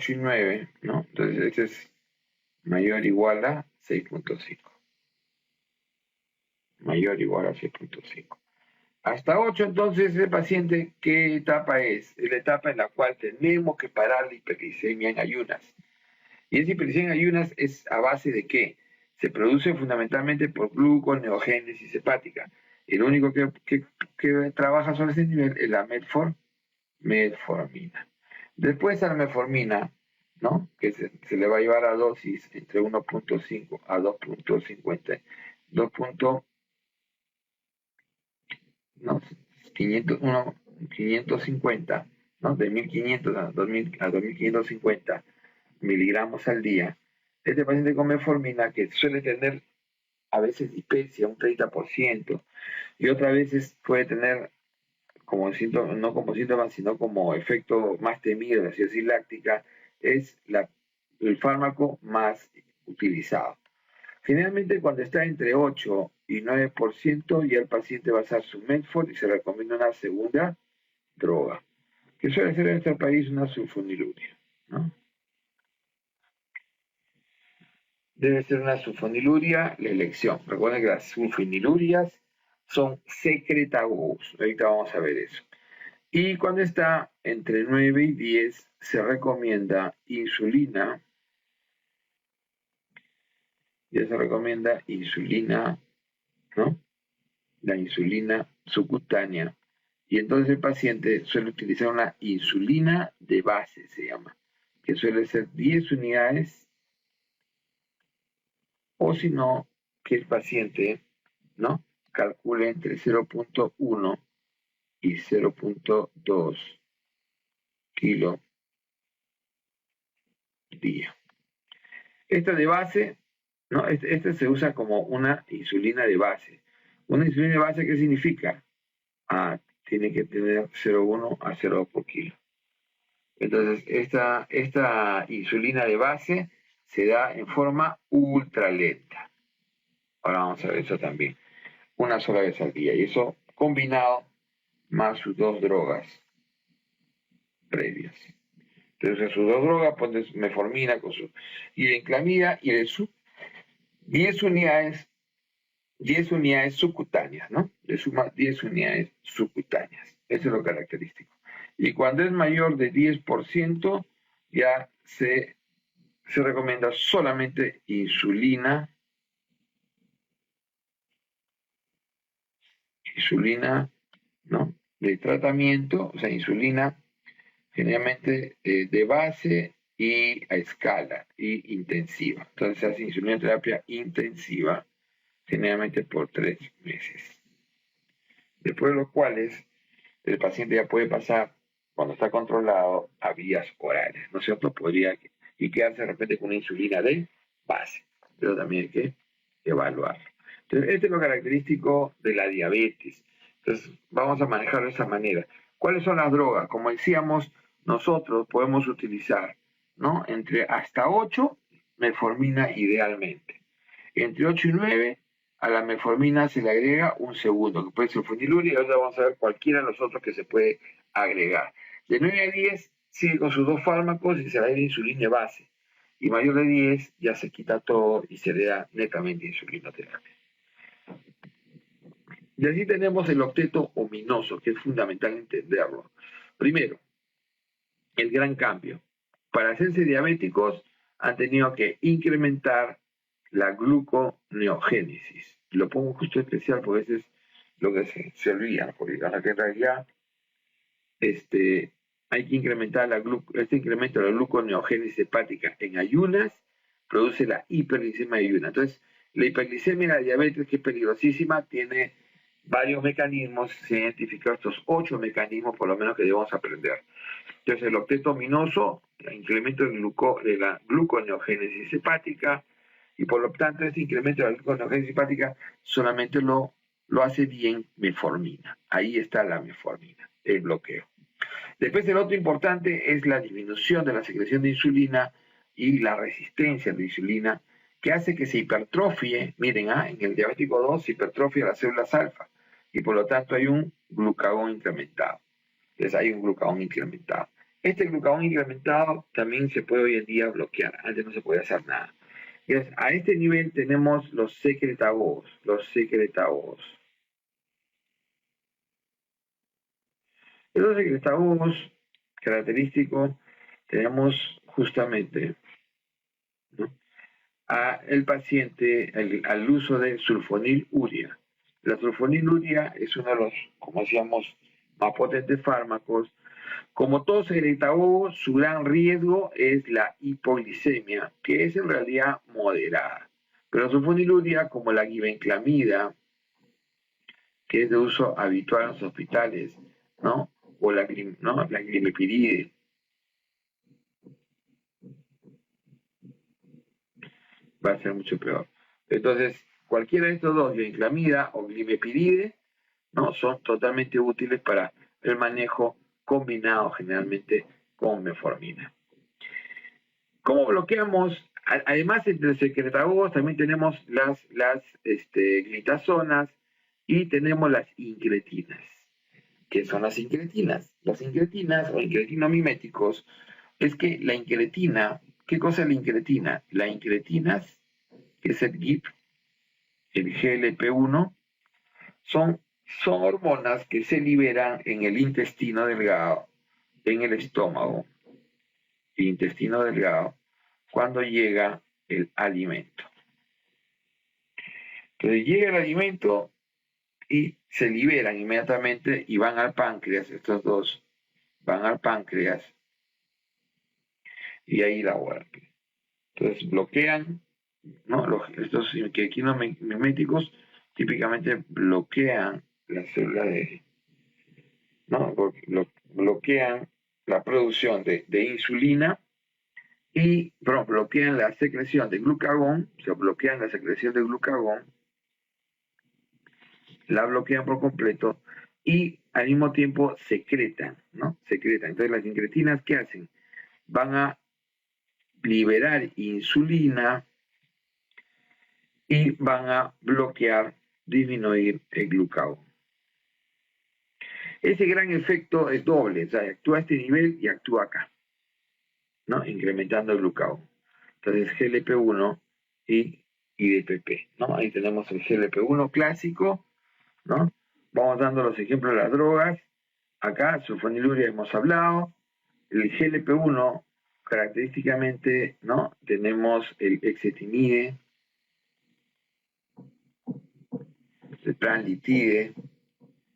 Speaker 1: y 9, ¿no? Entonces, este es mayor o igual a 6.5. Mayor o igual a 6.5. Hasta 8, entonces, el paciente, ¿qué etapa es? Es la etapa en la cual tenemos que parar la hiperglicemia en ayunas. Y esa hiperglicemia en ayunas es a base de qué? Se produce fundamentalmente por gluconeogénesis hepática. El único que trabaja sobre ese nivel es la metformina. Después a la metformina, ¿no? Que se le va a llevar a dosis entre 1.5 a 2.50 550, ¿no? De 1500 a 2550 miligramos al día. Este paciente con metformina, que suele tener a veces dispepsia, un 30%, y otras veces puede tener como síntoma, no como síntoma, sino como efecto más temido de la acidosis láctica, es el fármaco más utilizado. Generalmente cuando está entre 8 y 9%, ya el paciente va a usar su Medford y se recomienda una segunda droga, que suele ser en nuestro país una sulfonilurea, ¿no? Debe ser una sulfoniluria la elección. Recuerden que las sulfonilurias son secretagogos. Ahorita vamos a ver eso. Y cuando está entre 9 y 10, se recomienda insulina. Ya se recomienda insulina, ¿no? La insulina subcutánea. Y entonces el paciente suele utilizar una insulina de base, se llama, que suele ser 10 unidades, o si no, que el paciente, ¿no?, calcule entre 0.1 y 0.2 kilo día. Esta de base, ¿no? Este se usa como una insulina de base. Una insulina de base, ¿qué significa? Tiene que tener 0.1 a 0.2 por kilo. Entonces, esta insulina de base se da en forma ultralenta. Ahora vamos a ver eso también. Una sola vez al día. Y eso combinado más sus dos drogas previas. Entonces, sus dos drogas, pones metformina con su enclamida y de su 10 unidades subcutáneas, ¿no? Le suma 10 unidades subcutáneas. Eso es lo característico. Y cuando es mayor de 10%, ya se recomienda solamente insulina, ¿no?, de tratamiento, o sea, insulina generalmente de base y a escala y intensiva. Entonces se hace insulinoterapia intensiva, generalmente por 3 meses. Después de los cuales el paciente ya puede pasar, cuando está controlado, a vías orales, ¿no es cierto? Podría y quedarse de repente con una insulina de base, pero también hay que evaluarlo. Entonces, este es lo característico de la diabetes. Entonces, vamos a manejarlo de esa manera. ¿Cuáles son las drogas? Como decíamos, nosotros podemos utilizar, ¿no?, entre hasta 8 metformina idealmente. Entre 8 y 9, a la metformina se le agrega un segundo, que puede ser feniluria, y ahora vamos a ver cualquiera de los otros que se puede agregar. De 9 a 10 sigue con sus dos fármacos y se le da insulina base. Y mayor de 10 ya se quita todo y se le da netamente insulinoterapia. Y así tenemos el octeto ominoso, que es fundamental entenderlo. Primero, el gran cambio. Para hacerse diabéticos han tenido que incrementar la gluconeogénesis. Lo pongo justo especial porque ese es lo que se olvida, porque que en realidad hay que incrementar este incremento de la gluconeogénesis hepática en ayunas produce la hiperglicemia de ayunas. Entonces, la hiperglicemia y la diabetes, que es peligrosísima, tiene varios mecanismos. Se han identificado estos 8 mecanismos, por lo menos, que debemos aprender. Entonces, el octeto ominoso, el incremento de la gluconeogénesis hepática, y por lo tanto, este incremento de la gluconeogénesis hepática solamente lo hace bien metformina. Ahí está la metformina, el bloqueo. Después, el otro importante es la disminución de la secreción de insulina y la resistencia a la insulina, que hace que se hipertrofie. Miren, en el diabético 2 se hipertrofia las células alfa, y por lo tanto hay un glucagón incrementado. Entonces hay un glucagón incrementado. Este glucagón incrementado también se puede hoy en día bloquear. Antes no se podía hacer nada. Entonces, a este nivel tenemos los secretagogos. Los secretagogos característicos tenemos justamente, ¿no?, el paciente al uso de sulfonilurea. La sulfonilurea es uno de los, como decíamos, más potentes fármacos. Como todos secretagogos, su gran riesgo es la hipoglicemia, que es en realidad moderada. Pero sulfonilurea, como la glibenclamida, que es de uso habitual en los hospitales, ¿no? O la glimepiride, va a ser mucho peor. Entonces, cualquiera de estos dos, glibenclamida o glimepiride, ¿no? Son totalmente útiles para el manejo combinado generalmente con metformina. ¿Cómo bloqueamos? Además, entre los secretagogos también tenemos las glitazonas y tenemos las incretinas. ¿Qué son las incretinas? Las incretinas o incretinamiméticos es que la incretina, ¿qué cosa es la incretina? La incretina, que es el GIP, el GLP-1, son hormonas que se liberan en el intestino delgado, en el estómago, el intestino delgado, cuando llega el alimento. Entonces llega el alimento y se liberan inmediatamente y van al páncreas, estos dos van al páncreas y ahí la guardan. Entonces bloquean, ¿no? Estos miméticos típicamente bloquean la célula ¿no? Bloquean la producción de insulina y bloquean la secreción de glucagón, o sea, bloquean la secreción de glucagón, la bloquean por completo y al mismo tiempo secretan, ¿no? Secretan. Entonces las incretinas, ¿qué hacen? Van a liberar insulina y van a bloquear, disminuir el glucagón. Ese gran efecto es doble, o sea, actúa a este nivel y actúa acá, ¿no? Incrementando el glucagón. Entonces GLP-1 y DPP, ¿no? Ahí tenemos el GLP-1 clásico, ¿no? Vamos dando los ejemplos de las drogas. Acá, sulfonilurea hemos hablado. El GLP-1, característicamente, ¿no? Tenemos el exetimide, el planlitide,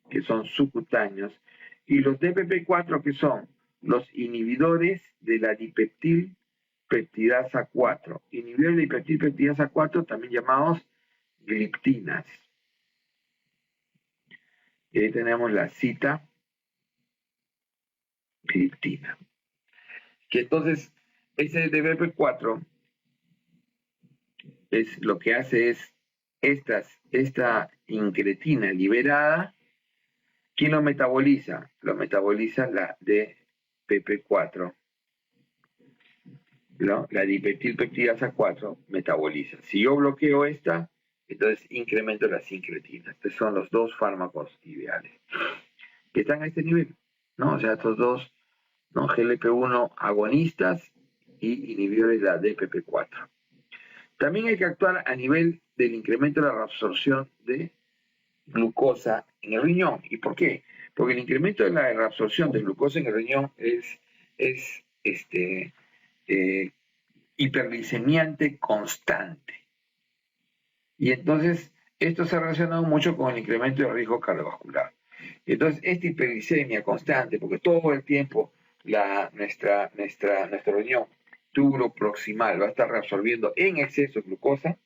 Speaker 1: que son subcutáneos, y los DPP4, que son los inhibidores de la dipeptil peptidasa 4. Inhibidores de dipeptil peptidasa 4, también llamados gliptinas. Y ahí tenemos la cita gliptina. Que entonces, ese DPP4 es lo que hace es esta incretina liberada. ¿Quién lo metaboliza? Lo metaboliza la DPP4. ¿No? La dipeptilpeptidasa 4 metaboliza. Si yo bloqueo esta, entonces incremento las incretinas. Estos son los dos fármacos ideales que están a este nivel, ¿no? O sea, estos dos, ¿no? GLP-1 agonistas y inhibidores de la DPP4. También hay que actuar a nivel del incremento de la reabsorción de glucosa en el riñón. ¿Y por qué? Porque el incremento de la reabsorción de glucosa en el riñón es hiperglicemiante constante. Y entonces esto se ha relacionado mucho con el incremento del riesgo cardiovascular. Entonces esta hiperglicemia constante, porque todo el tiempo nuestro riñón tubulo proximal va a estar reabsorbiendo en exceso glucosa,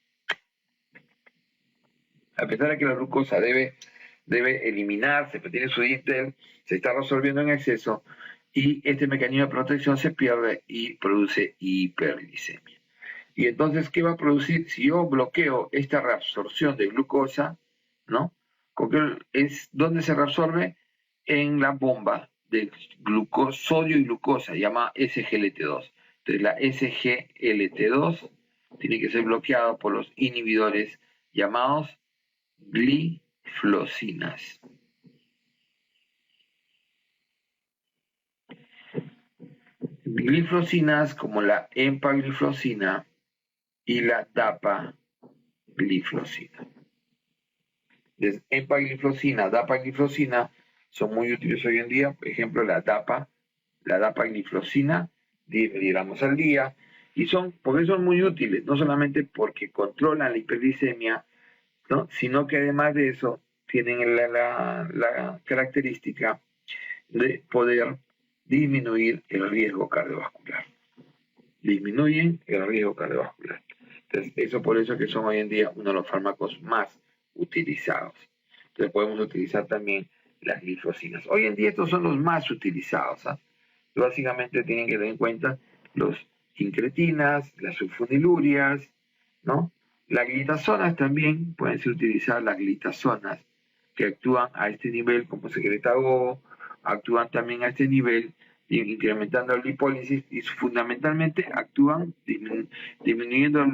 Speaker 1: a pesar de que la glucosa debe eliminarse, pero tiene su DITEL, se está resolviendo en exceso y este mecanismo de protección se pierde y produce hiperglicemia. Y entonces, ¿qué va a producir? Si yo bloqueo esta reabsorción de glucosa, ¿no? ¿Dónde se reabsorbe? En la bomba de sodio y glucosa, llama SGLT2. Entonces, la SGLT2 tiene que ser bloqueada por los inhibidores llamados gliflosinas. Gliflosinas como la empagliflosina y la dapagliflosina. Empagliflosina, dapagliflosina son muy útiles hoy en día. Por ejemplo, la dapagliflosina, 10 miligramos al día. Y porque son muy útiles, no solamente porque controlan la hiperglicemia, ¿no? Sino que además de eso tienen la característica de poder disminuir el riesgo cardiovascular. Disminuyen el riesgo cardiovascular. Entonces, eso por eso que son hoy en día uno de los fármacos más utilizados. Entonces, podemos utilizar también las glifosinas. Hoy en día estos son los más utilizados. Básicamente tienen que tener en cuenta los incretinas, las sulfonilurias, ¿no? Las glitazonas también pueden ser utilizadas, las glitazonas, que actúan a este nivel como secretagogue, actúan también a este nivel incrementando la lipólisis y fundamentalmente actúan disminuyendo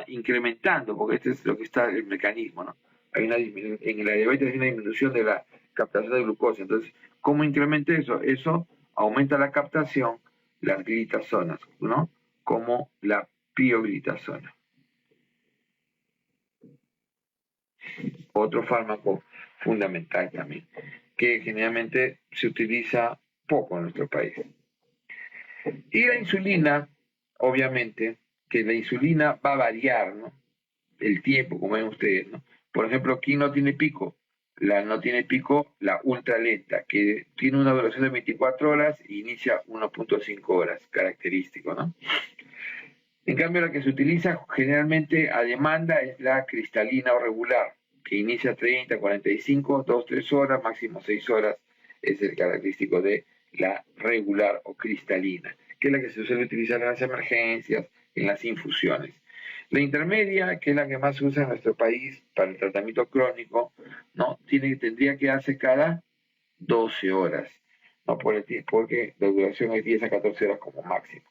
Speaker 1: incrementando, porque este es lo que está el mecanismo, ¿no? En la diabetes hay una disminución de la captación de glucosa. Entonces, ¿cómo incrementa eso? Eso aumenta la captación, las glitazonas, ¿no? Como la pioglitazona. Otro fármaco fundamental también, que generalmente se utiliza poco en nuestro país. Y la insulina, obviamente, que la insulina va a variar, ¿no? El tiempo, como ven ustedes, ¿no? Por ejemplo, ¿quién no tiene pico? No tiene pico la ultra lenta, que tiene una duración de 24 horas e inicia 1.5 horas, característico, ¿no? En cambio, la que se utiliza generalmente a demanda es la cristalina o regular, que inicia 30, 45, 2, 3 horas, máximo 6 horas, es el característico de la regular o cristalina, que es la que se suele utilizar en las emergencias, en las infusiones. La intermedia, que es la que más se usa en nuestro país para el tratamiento crónico, ¿no? Tendría que darse cada 12 horas, ¿no? Porque la duración es 10 a 14 horas como máximo.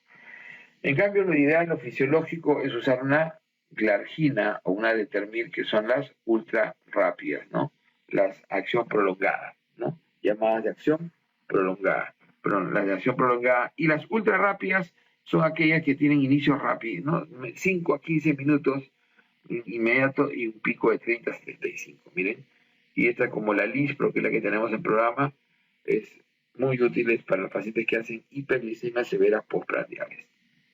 Speaker 1: En cambio, lo ideal, lo fisiológico, es usar una glargina o una determir, que son las ultra rápidas, ¿no? Las acción prolongada, ¿no? Llamadas de acción prolongada. Pero las de acción prolongada y las ultra rápidas son aquellas que tienen inicio rápido, ¿no? 5 a 15 minutos inmediato y un pico de 30 a 75, miren. Y esta, como la Lispro, que es la que tenemos en programa, es muy útil para los pacientes que hacen hiperglicemia severa postprandiales.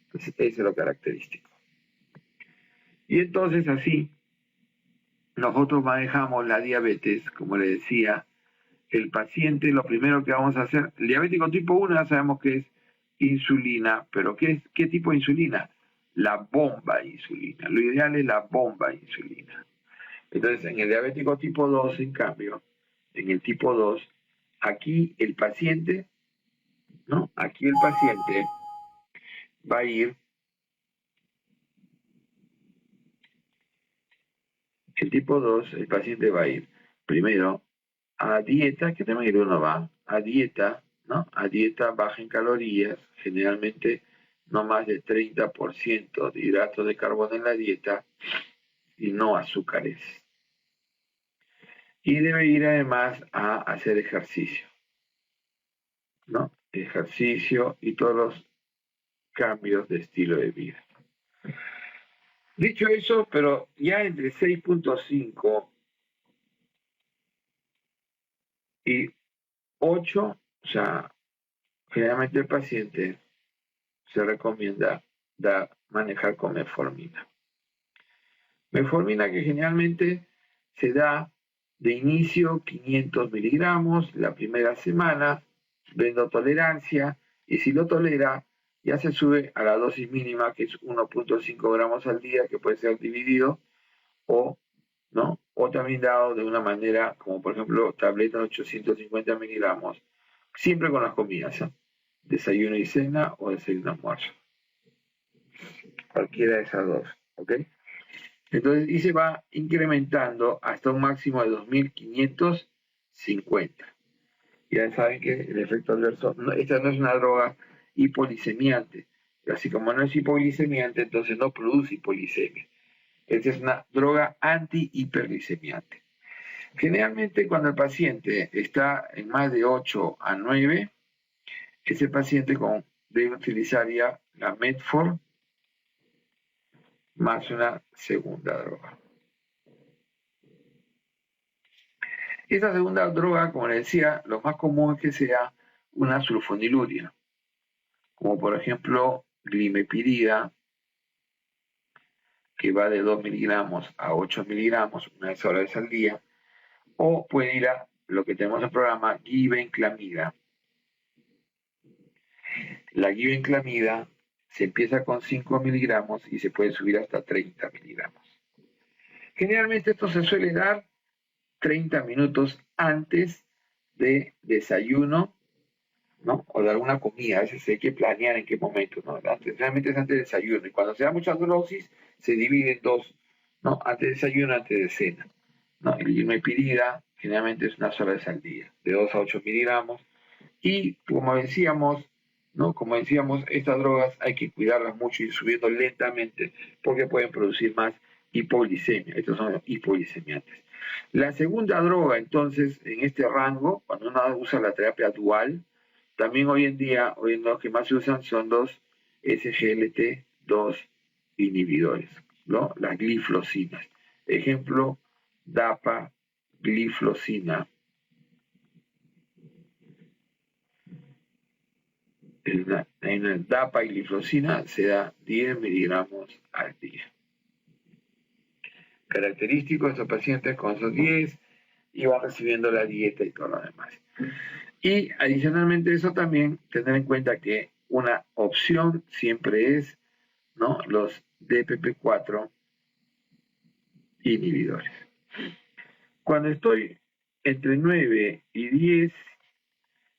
Speaker 1: Entonces, eso es lo característico. Y entonces así, nosotros manejamos la diabetes, como le decía, el paciente, lo primero que vamos a hacer, el diabético tipo 1 ya sabemos que es insulina, pero ¿qué tipo de insulina? La bomba de insulina. Lo ideal es la bomba de insulina. Entonces, en el diabético tipo 2, en cambio, en el tipo 2, aquí el paciente, ¿no? Aquí el paciente va a ir, el tipo 2, el paciente va a ir primero a dieta, que también uno va a dieta, ¿no? A dieta baja en calorías, generalmente no más de 30% de hidratos de carbono en la dieta y no azúcares. Y debe ir además a hacer ejercicio, ¿no? Ejercicio y todos los cambios de estilo de vida. Dicho eso, pero ya entre 6.5 y 8, o sea, generalmente el paciente se recomienda manejar con metformina. Metformina que generalmente se da de inicio 500 miligramos la primera semana, viendo tolerancia, y si lo tolera, ya se sube a la dosis mínima, que es 1.5 gramos al día, que puede ser dividido, o, ¿no? O también dado de una manera, como por ejemplo, tabletas de 850 miligramos, siempre con las comidas, desayuno y cena o desayuno y almuerzo. Cualquiera de esas dos, ¿ok? Entonces, y se va incrementando hasta un máximo de 2.550. Ya saben que el efecto adverso, esta no es una droga hipoglicemiante. Así como no es hipoglicemiante, entonces no produce hipoglicemia. Esta es una droga anti-hiperglicemiante. Generalmente cuando el paciente está en más de 8 a 9, ese paciente debe utilizar ya la Metformin más una segunda droga. Esta segunda droga, como les decía, lo más común es que sea una sulfoniluria, como por ejemplo glimepirida, que va de 2 miligramos a 8 miligramos una vez al día, o puede ir a lo que tenemos en el programa, glibenclamida. La glibenclamida se empieza con 5 miligramos y se puede subir hasta 30 miligramos. Generalmente esto se suele dar 30 minutos antes de desayuno, ¿no? O de alguna comida. A veces hay que planear en qué momento, ¿no? Realmente es antes del desayuno. Y cuando se da mucha dosis, se divide en dos, ¿no? Antes de desayuno, antes de cena, ¿no? Y una epirida generalmente es una sola vez al día, de 2 a 8 miligramos. Y como decíamos, ¿no? Como decíamos, estas drogas hay que cuidarlas mucho y ir subiendo lentamente porque pueden producir más hipoglicemia. Estos son los hipoglicemiantes. La segunda droga, entonces, en este rango, cuando uno usa la terapia dual, también hoy en día los que más se usan son los SGLT2 inhibidores, ¿no? Las gliflocinas. Ejemplo, DAPA, gliflocina. En la DAPA y gliflocina se da 10 miligramos al día. Característico de estos pacientes con esos 10 y van recibiendo la dieta y todo lo demás. Y adicionalmente eso también tener en cuenta que una opción siempre es, ¿no?, los DPP4 inhibidores. Cuando estoy entre 9 y 10,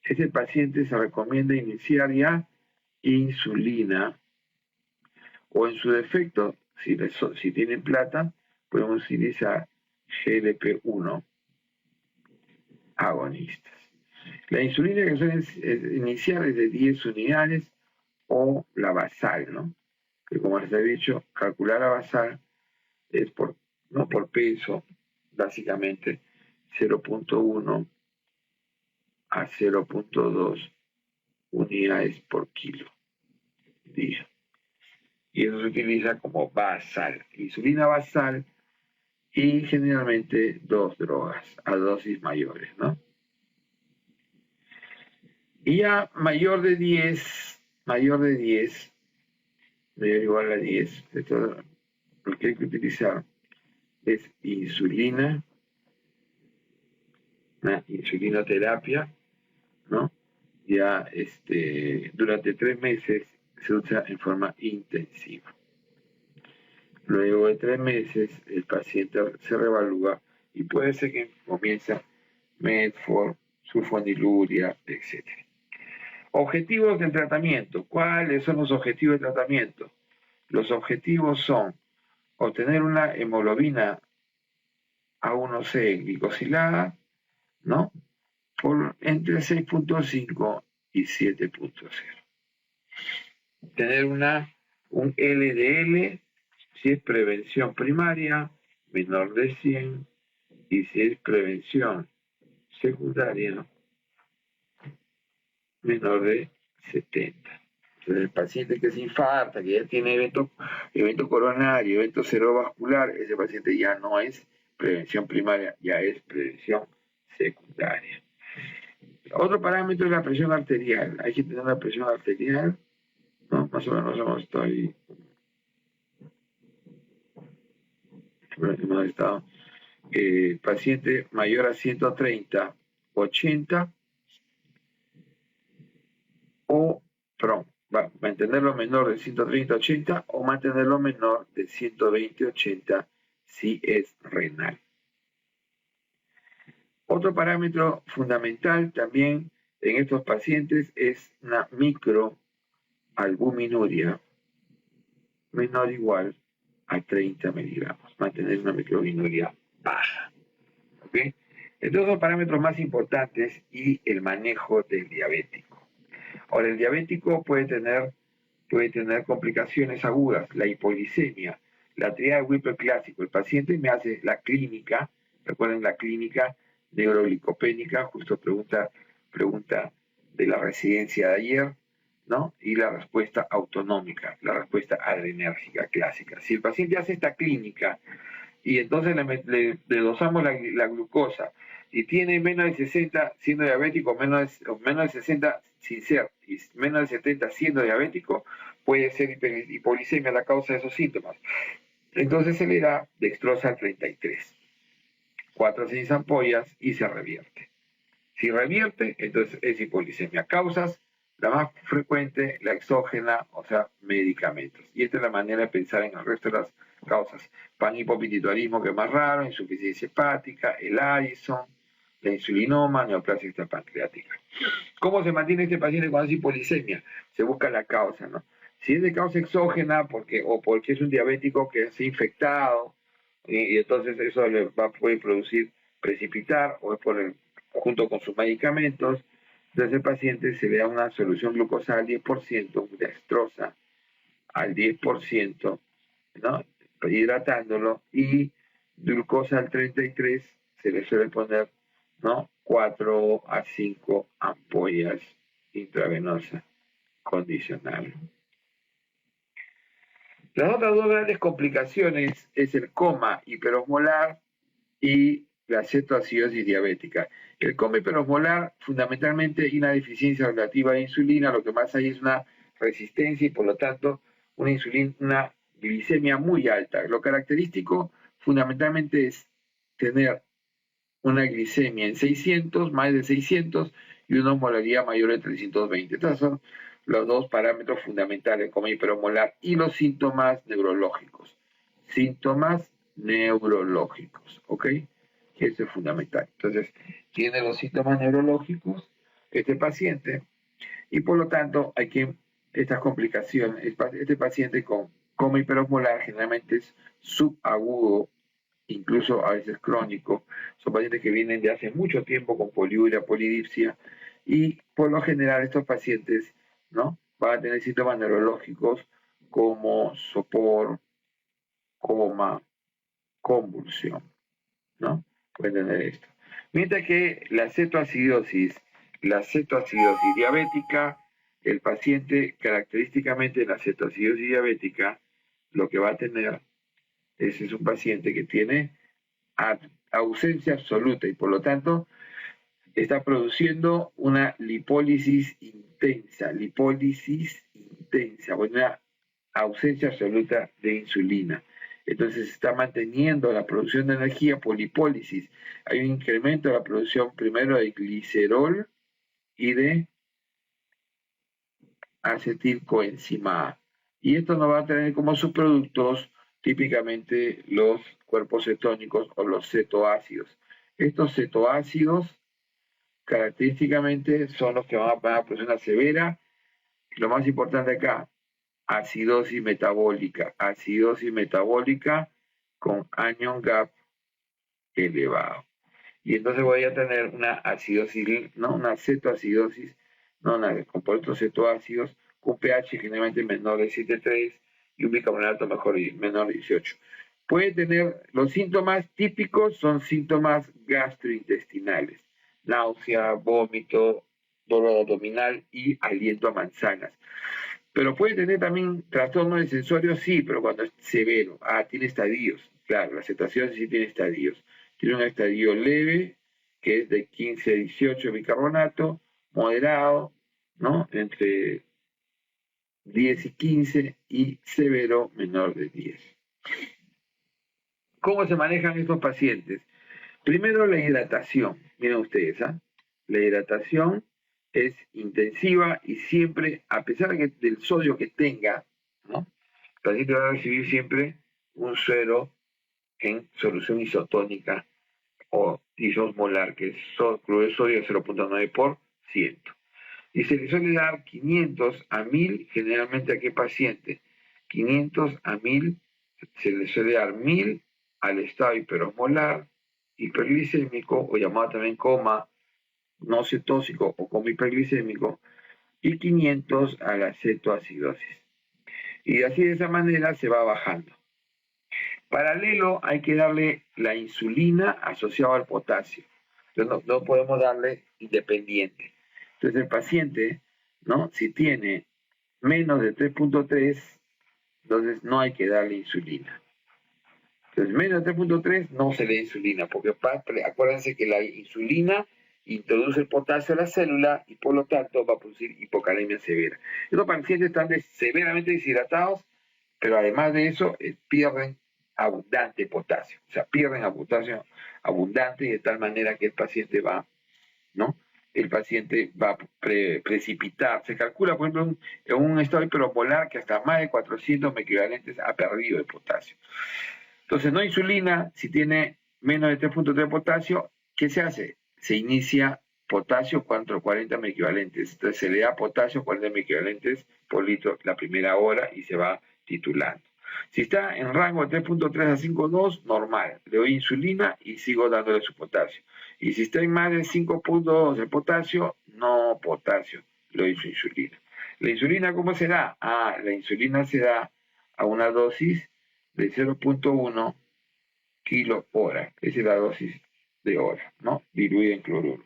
Speaker 1: ese paciente se recomienda iniciar ya insulina o en su defecto, si tienen plata, podemos utilizar GLP-1 agonistas. La insulina que suelen iniciar es de 10 unidades o la basal, ¿no? Que como les he dicho, calcular la basal es no por peso, básicamente 0.1 a 0.2 unidades por kilo día. Y eso se utiliza como basal, insulina basal y generalmente 2 drogas a dosis mayores, ¿no? Y ya mayor de 10, mayor igual a 10, lo que hay que utilizar es insulina, una insulinoterapia, ¿no? Ya durante 3 meses se usa en forma intensiva. Luego de 3 meses el paciente se reevalúa y puede ser que comience Medford, sulfoniluria, etc. Objetivos del tratamiento. ¿Cuáles son los objetivos del tratamiento? Los objetivos son obtener una hemoglobina A1C glicosilada, ¿no?, por entre 6.5 y 7.0. Tener un LDL, si es prevención primaria, menor de 100, y si es prevención secundaria, menor de 70. Entonces, el paciente que se infarta, que ya tiene evento coronario, evento cerebrovascular, ese paciente ya no es prevención primaria, ya es prevención secundaria. Otro parámetro es la presión arterial. Hay que tener la presión arterial, ¿no? Más o menos hemos estado paciente mayor a 130, 80, o mantenerlo menor de 130, 80 o mantenerlo menor de 120, 80 si es renal. Otro parámetro fundamental también en estos pacientes es una microalbuminuria menor o igual a 30 miligramos. Mantener una microalbuminuria baja. ¿Okay? Entonces, los parámetros más importantes y el manejo del diabético. Ahora, el diabético puede tener complicaciones agudas, la hipoglicemia, la triada de Whipple clásico. El paciente me hace la clínica, recuerden la clínica neuroglicopénica, justo pregunta de la residencia de ayer, ¿no? Y la respuesta autonómica, la respuesta adrenérgica clásica. Si el paciente hace esta clínica y entonces le dosamos la glucosa y tiene menos de 60 siendo diabético, menos de 60 sin ser, y menos de 70 siendo diabético, puede ser hipoglicemia la causa de esos síntomas. Entonces se le da dextrosa 33, 4 a 6 ampollas y se revierte. Si revierte, entonces es hipoglicemia. Causas, La más frecuente, la exógena, o sea, medicamentos. Y esta es la manera de pensar en el resto de las causas. Panhipopituitarismo, que es más raro, insuficiencia hepática, el Addison, la insulinoma, neoplasia extrapancreática. ¿Cómo se mantiene este paciente cuando es hipolisemia? Se busca la causa, ¿no? Si es de causa exógena, porque es un diabético que se ha infectado, y entonces eso puede producir precipitar, o es junto con sus medicamentos, entonces el paciente se le da una solución glucosada al 10%, dextrosa al 10%, ¿no? Hidratándolo, y glucosa al 33%, se le suele poner, ¿no? 4 a 5 ampollas intravenosas condicionales. Las otras dos grandes complicaciones es el coma hiperosmolar y la cetoacidosis diabética. El coma hiperosmolar, fundamentalmente una deficiencia relativa de insulina, lo que más hay es una resistencia y por lo tanto una glicemia muy alta. Lo característico fundamentalmente es tener una glicemia en 600, más de 600, y una osmolaridad mayor de 320. Estos son los dos parámetros fundamentales, coma hiperosmolar, y los síntomas neurológicos. Síntomas neurológicos, ¿ok? Que eso es fundamental. Entonces, tiene los síntomas neurológicos este paciente, y por lo tanto estas complicaciones, este paciente con coma hiperosmolar generalmente es subagudo, incluso a veces crónico. Son pacientes que vienen de hace mucho tiempo con poliuria, polidipsia, y por lo general estos pacientes, ¿no?, van a tener síntomas neurológicos como sopor, coma, convulsión, ¿no? Pueden tener esto. Mientras que la cetoacidosis diabética, el paciente característicamente de la cetoacidosis diabética, lo que va a tener es un paciente que tiene ausencia absoluta y por lo tanto está produciendo una lipólisis intensa, una ausencia absoluta de insulina. Entonces se está manteniendo la producción de energía por lipólisis. Hay un incremento de la producción primero de glicerol y de acetilcoenzima A. Y esto nos va a tener como subproductos típicamente los cuerpos cetónicos o los cetoácidos. Estos cetoácidos característicamente son los que van a producir una severa, lo más importante acá, acidosis metabólica con anion gap elevado. Y entonces voy a tener una acidosis, ¿no?, una cetoacidosis, ¿no?, una compuestos cetoácidos con pH generalmente menor de 7,3 y un bicarbonato menor de 18. Puede tener, los síntomas típicos son síntomas gastrointestinales: náusea, vómito, dolor abdominal y aliento a manzanas. Pero puede tener también trastorno de sensorio, sí, pero cuando es severo. Tiene estadios. Claro, la cetoacidosis sí tiene estadios. Tiene un estadio leve, que es de 15 a 18 bicarbonato, moderado, ¿no?, entre 10 y 15, y severo, menor de 10. ¿Cómo se manejan estos pacientes? Primero, la hidratación. Miren ustedes, la hidratación es intensiva y siempre, a pesar del sodio que tenga, ¿no?, el paciente va a recibir siempre un suero en solución isotónica o isosmolar, que es cloruro de sodio 0,9%. Y se le suele dar 500 a 1000, generalmente a qué paciente. 500 a 1000, se le suele dar 1000 al estado hiperosmolar, hiperglicémico, o llamado también coma no cetóxico o coma hiperglicémico, y 500 a la cetoacidosis. Y así, de esa manera se va bajando. Paralelo, hay que darle la insulina asociada al potasio. Entonces no podemos darle independiente. Entonces el paciente, ¿no?, si tiene menos de 3,3, entonces no hay que darle insulina. Entonces menos de 3,3 no se le da insulina, porque acuérdense que la insulina introduce el potasio a la célula y por lo tanto va a producir hipocalemia severa. Estos pacientes están severamente deshidratados, pero además de eso pierden abundante potasio, o sea, pierden potasio abundante, y de tal manera que el paciente va, ¿no?, el paciente va a precipitar. Se calcula, por ejemplo, en un estado hiperopolar que hasta más de 400 equivalentes ha perdido de potasio. Entonces, no insulina, si tiene menos de 3.3 de potasio, ¿qué se hace? Se inicia potasio 40 equivalentes. Entonces, se le da potasio 40 equivalentes por litro la primera hora y se va titulando. Si está en rango de 3.3 a 5.2, normal. Le doy insulina y sigo dándole su potasio. Y si está en más de 5.2 de potasio, no potasio, le doy su insulina. ¿La insulina cómo se da? La insulina se da a una dosis de 0.1 kilo hora. Esa es la dosis de hora, ¿no? Diluida en cloruro.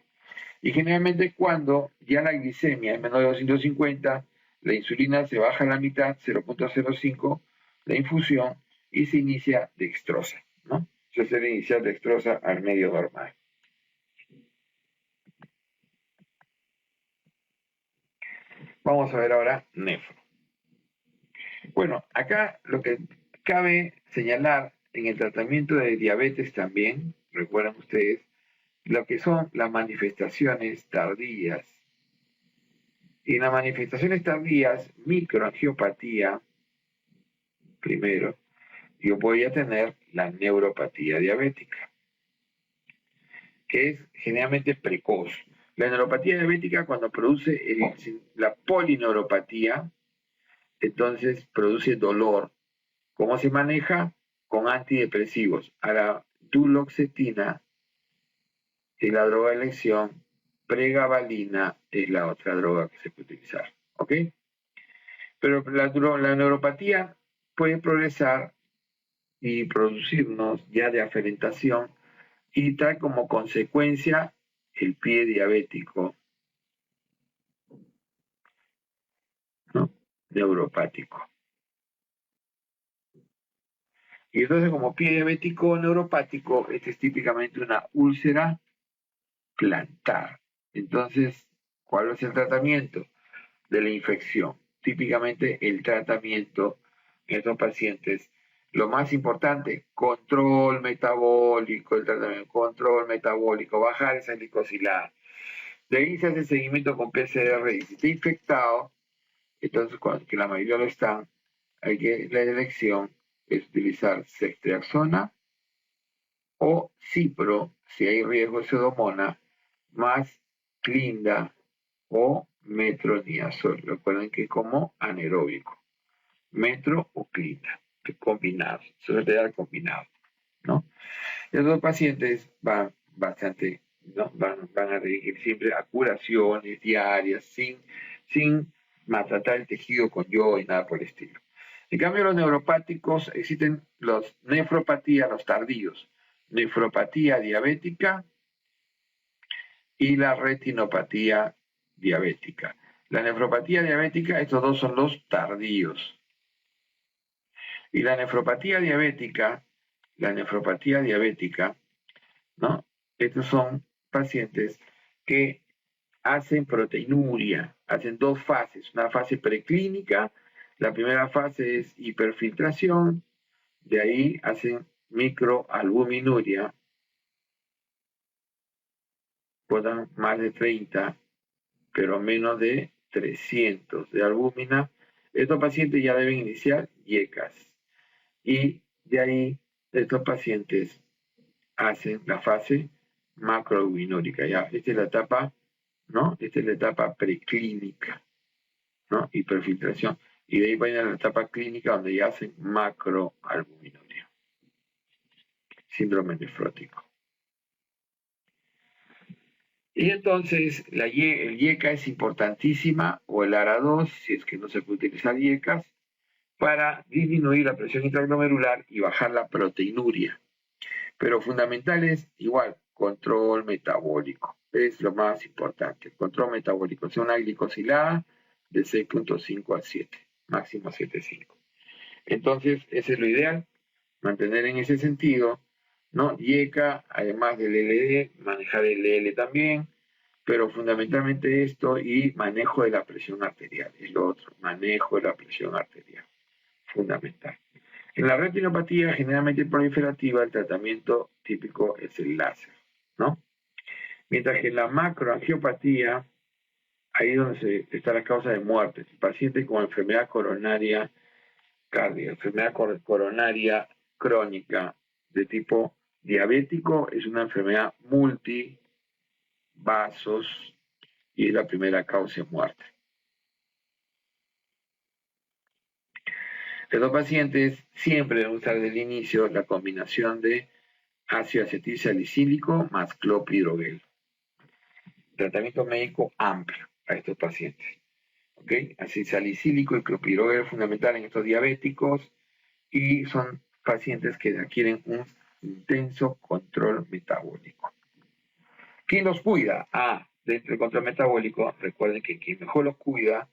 Speaker 1: Y generalmente cuando ya la glicemia es menor de 250, la insulina se baja a la mitad, 0.05, la infusión, y se inicia dextrosa, ¿no? Se suele iniciar dextrosa al medio normal. Vamos a ver ahora nefro. Bueno, acá lo que cabe señalar en el tratamiento de diabetes también, recuerdan ustedes, lo que son las manifestaciones tardías. Y en las manifestaciones tardías, microangiopatía, primero, yo voy a tener la neuropatía diabética, que es generalmente precoz. La neuropatía diabética, cuando produce la polineuropatía, entonces produce dolor. ¿Cómo se maneja? Con antidepresivos. A la duloxetina es la droga de elección, pregabalina es la otra droga que se puede utilizar. ¿Ok? Pero la neuropatía puede progresar y producirnos ya de aferentación y trae como consecuencia el pie diabético, ¿no? Neuropático. Y entonces como pie diabético neuropático, este es típicamente una úlcera plantar. Entonces, ¿cuál es el tratamiento de la infección? Típicamente el tratamiento en estos pacientes, lo más importante, control metabólico, el tratamiento, control metabólico, bajar esa glicosilada. De ahí se hace seguimiento con PCR y si está infectado, entonces que la mayoría lo están, la elección es utilizar ceftriaxona o cipro, si hay riesgo de pseudomonas, más clinda o metronidazol. Recuerden que como anaeróbico, metro o clinda, combinados, se suele dar combinado, ¿no? Los pacientes van bastante, ¿no? van a dirigir siempre a curaciones diarias, sin maltratar el tejido con yodo y nada por el estilo. En cambio, los neuropáticos, existen los nefropatías, los tardíos, nefropatía diabética y la retinopatía diabética. La nefropatía diabética, estos dos son los tardíos. Y la nefropatía diabética, ¿no? Estos son pacientes que hacen proteinuria, hacen dos fases, una fase preclínica, la primera fase es hiperfiltración, de ahí hacen microalbuminuria, puedan más de 30, pero menos de 300 de albúmina. Estos pacientes ya deben iniciar IECAS. Y de ahí, estos pacientes hacen la fase macroalbuminúrica. Ya, esta es la etapa, ¿no? Esta es la etapa preclínica, ¿no? Hiperfiltración. Y de ahí van a la etapa clínica donde ya hacen macroalbuminuria. Síndrome nefrótico. Y entonces el IECA es importantísima, o el ARA2, si es que no se puede utilizar IECAS, para disminuir la presión intraglomerular y bajar la proteinuria. Pero fundamental es igual, control metabólico. Es lo más importante. Control metabólico. O sea, una glicosilada de 6.5 a 7, máximo 7.5. Entonces, ese es lo ideal, mantener en ese sentido, ¿no? IECA, además del LD, manejar el LL también, pero fundamentalmente esto y manejo de la presión arterial, es lo otro, manejo de la presión arterial, fundamental. En la retinopatía generalmente proliferativa el tratamiento típico es el láser, ¿no? Mientras que en la macroangiopatía, ahí es donde está la causa de muerte. El paciente con enfermedad coronaria cardíaca, enfermedad coronaria crónica de tipo diabético, es una enfermedad multivasos y es la primera causa de muerte. Estos pacientes siempre deben usar desde el inicio la combinación de ácido acetil salicílico más clopidogrel. Tratamiento médico amplio a estos pacientes. ¿Okay? Ácido salicílico y clopidogrel es fundamental en estos diabéticos y son pacientes que adquieren un intenso control metabólico. ¿Quién los cuida? Dentro del control metabólico, recuerden que quien mejor los cuida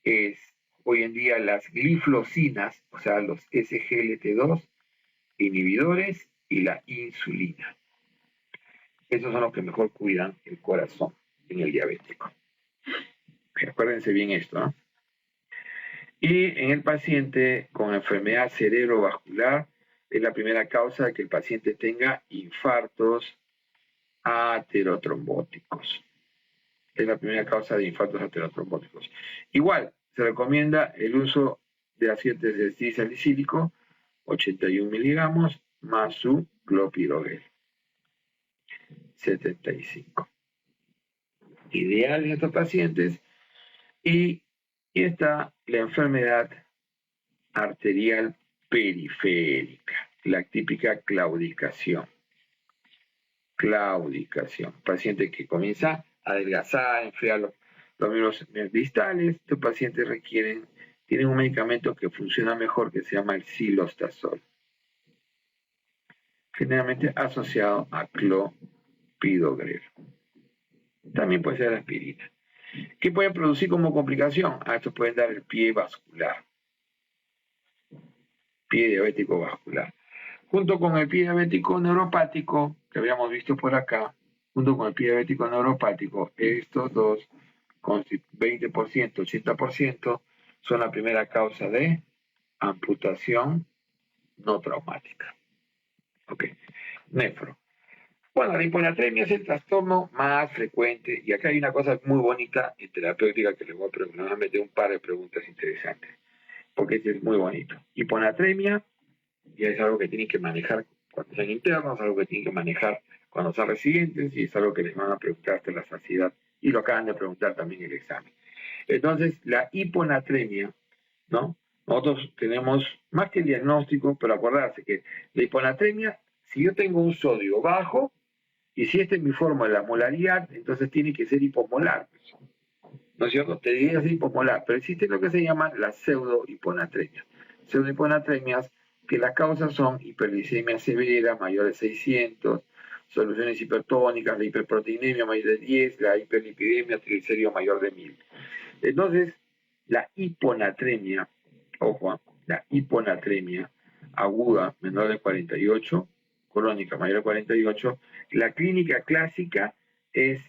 Speaker 1: es hoy en día las gliflosinas, o sea, los SGLT2 inhibidores y la insulina. Esos son los que mejor cuidan el corazón en el diabético. Acuérdense bien esto, ¿no? Y en el paciente con enfermedad cerebrovascular es la primera causa de que el paciente tenga infartos aterotrombóticos. Es la primera causa de infartos aterotrombóticos. Igual, se recomienda el uso de ácido salicílico, 81 miligramos, más su clopidogrel, 75. Ideal en estos pacientes. Y está la enfermedad arterial periférica, la típica claudicación. Paciente que comienza a adelgazar, enfriar los miembros distales. Estos pacientes tienen un medicamento que funciona mejor que se llama el cilostazol, generalmente asociado a clopidogrel. También puede ser aspirina. ¿Qué pueden producir como complicación? Estos pueden dar el pie vascular, pie diabético vascular. Junto con el pie diabético neuropático, que habíamos visto por acá, junto con el pie diabético neuropático, estos dos, con 20%, 80%, son la primera causa de amputación no traumática. Ok. Nefro. Bueno, la hiponatremia es el trastorno más frecuente y acá hay una cosa muy bonita en terapéutica que les voy a meter un par de preguntas interesantes, porque este es muy bonito. Hiponatremia ya es algo que tienen que manejar cuando sean internos, algo que tienen que manejar cuando sean residentes y es algo que les van a preguntar hasta la saciedad y lo acaban de preguntar también en el examen. Entonces, la hiponatremia, ¿no? Nosotros tenemos más que el diagnóstico, pero acordarse que la hiponatremia, si yo tengo un sodio bajo, y si esta es mi fórmula, molaridad, entonces tiene que ser hipomolar. ¿No es cierto? Te diría ser hipomolar, pero existe lo que se llama la pseudohiponatremia. Pseudohiponatremias, que las causas son hiperglicemia severa, mayor de 600, soluciones hipertónicas, la hiperproteinemia mayor de 10, la hiperlipidemia, triglicérido mayor de 1000. Entonces, la hiponatremia, ojo, la hiponatremia aguda menor de 48, crónica mayor de 48, la clínica clásica es,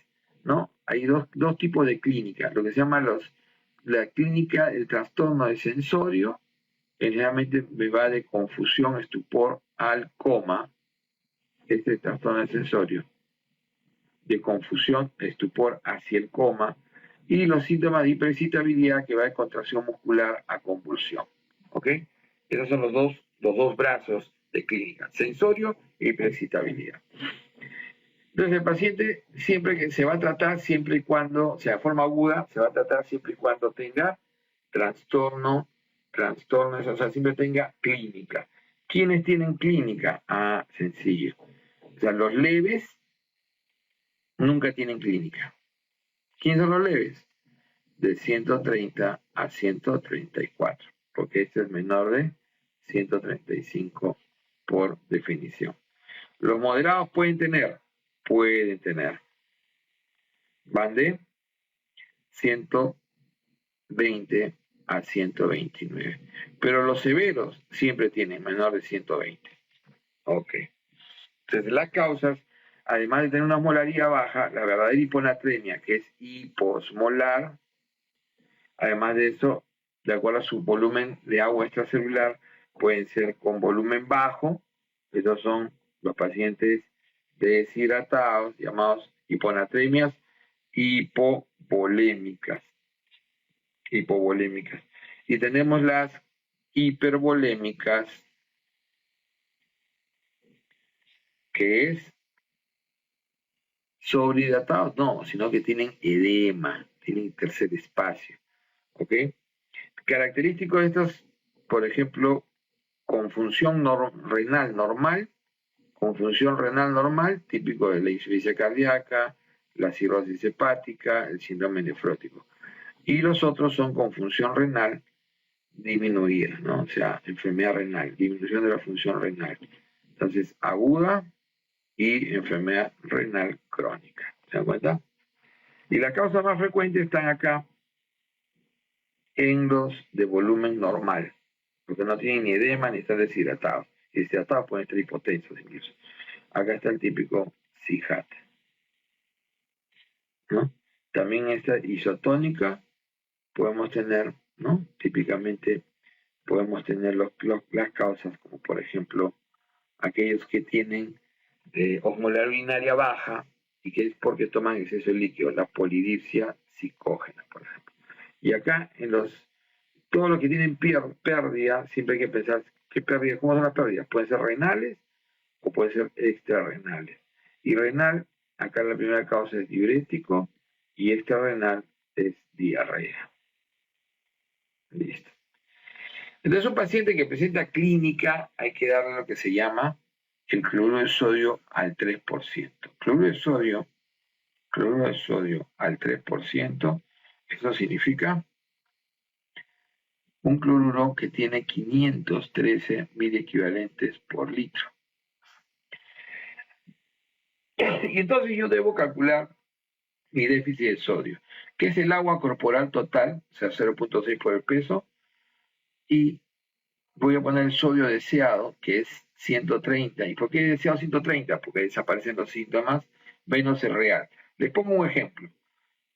Speaker 1: ¿no? Hay dos tipos de clínica, lo que se llama la clínica del trastorno de sensorio, generalmente me va de confusión, estupor al coma, este trastorno de sensorio, de confusión, estupor hacia el coma, y los síntomas de hiperexcitabilidad que va de contracción muscular a convulsión. ¿Ok? Esos son los dos brazos de clínica, sensorio e hiperexcitabilidad. Entonces el paciente siempre que se va a tratar, siempre y cuando, sea de forma aguda, se va a tratar siempre y cuando tenga trastornos, o sea, siempre tenga clínica. ¿Quiénes tienen clínica? Sencillo. O sea, los leves nunca tienen clínica. ¿Quiénes son los leves? De 130 a 134, porque este es menor de 135 por definición. Los moderados pueden tener, van de 120 a 129, pero los severos siempre tienen menor de 120. Ok. Entonces las causas, además de tener una molaridad baja, la verdadera hiponatremia, que es hiposmolar, además de eso, de acuerdo a su volumen de agua extracelular, pueden ser con volumen bajo, estos son los pacientes deshidratados, llamados hiponatremias hipovolémicas. Y tenemos las hipervolémicas, que es sobrehidratados, no, sino que tienen edema, tienen tercer espacio. ¿Ok? Característico de estos, por ejemplo, con función renal normal, típico de la insuficiencia cardíaca, la cirrosis hepática, el síndrome nefrótico. Y los otros son con función renal disminuida, ¿no? O sea, enfermedad renal, disminución de la función renal. Entonces, aguda y enfermedad renal crónica. ¿Se dan cuenta? Y las causas más frecuentes están acá en los de volumen normal, porque no tienen ni edema ni están deshidratados. Y deshidratados pueden estar hipotensos incluso. Acá está el típico CIJAT, ¿no? También esta isotónica podemos tener, ¿no? Típicamente podemos tener las causas, como por ejemplo aquellos que tienen osmolar urinaria baja y que es porque toman exceso de líquido, la polidipsia psicógena, por ejemplo. Y acá en todos los que tienen pérdida, siempre hay que pensar qué pérdida, ¿cómo son las pérdidas? Pueden ser renales o pueden ser extrarrenales. Y renal, acá la primera causa es diurético y extrarrenal es diarrea. Listo. Entonces, un paciente que presenta clínica, hay que darle lo que se llama el cloruro de sodio al 3%. Cloruro de sodio al 3%, eso significa un cloruro que tiene 513 miliequivalentes por litro. Y entonces yo debo calcular mi déficit de sodio, que es el agua corporal total, o sea, 0.6 por el peso, y voy a poner el sodio deseado, que es 130. ¿Y por qué he deseado 130? Porque desaparecen los síntomas, menos el real. Les pongo un ejemplo.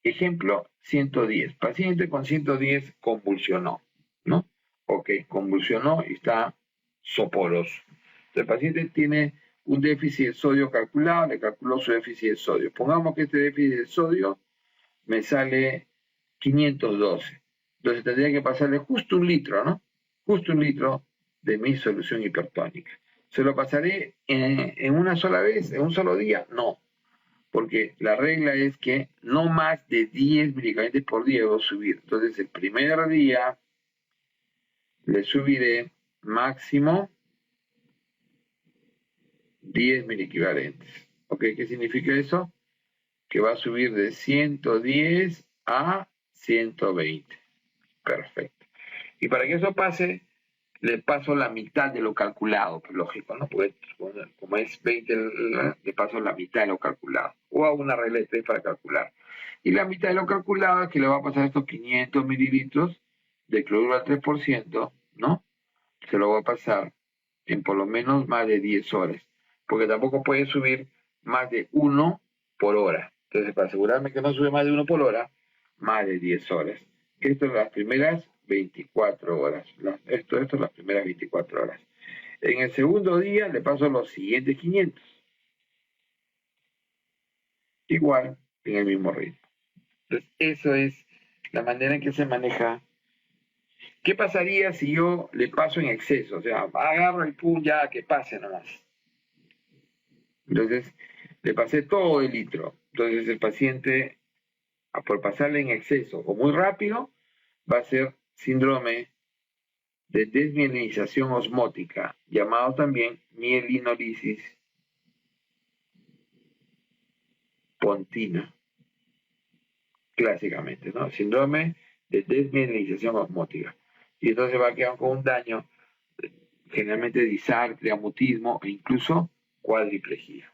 Speaker 1: Ejemplo 110. Paciente con 110 convulsionó, ¿no? Ok, convulsionó y está soporoso. El paciente tiene un déficit de sodio calculado, le calculó su déficit de sodio. Pongamos que este déficit de sodio me sale 512. Entonces tendría que pasarle justo un litro, ¿no? Justo un litro de mi solución hipertónica. ¿Se lo pasaré en una sola vez, en un solo día? No, porque la regla es que no más de 10 miligramos por día debo subir. Entonces el primer día le subiré máximo 10 miliequivalentes. ¿Ok? ¿Qué significa eso? Que va a subir de 110 a 120. Perfecto. Y para que eso pase, le paso la mitad de lo calculado, pues lógico, ¿no? Porque como es 20, le paso la mitad de lo calculado. O hago una regla de 3 para calcular. Y la mitad de lo calculado es que le va a pasar estos 500 mililitros de cloruro al 3%, ¿no? Se lo voy a pasar en por lo menos más de 10 horas. Porque tampoco puede subir más de 1 por hora. Entonces, para asegurarme que no sube más de 1 por hora, más de 10 horas. Esto es las primeras 24 horas. Esto es las primeras 24 horas. En el segundo día le paso los siguientes 500. Igual, en el mismo ritmo. Entonces, eso es la manera en que se maneja. ¿Qué pasaría si yo le paso en exceso? O sea, agarro el pum ya, que pase nomás. Entonces, le pasé todo el litro. Entonces, el paciente, por pasarle en exceso o muy rápido, va a ser síndrome de desmielinización osmótica, llamado también mielinolisis pontina, clásicamente, ¿no? Síndrome de desmielinización osmótica. Y entonces va a quedar con un daño, generalmente disartria, mutismo e incluso cuadriplejía.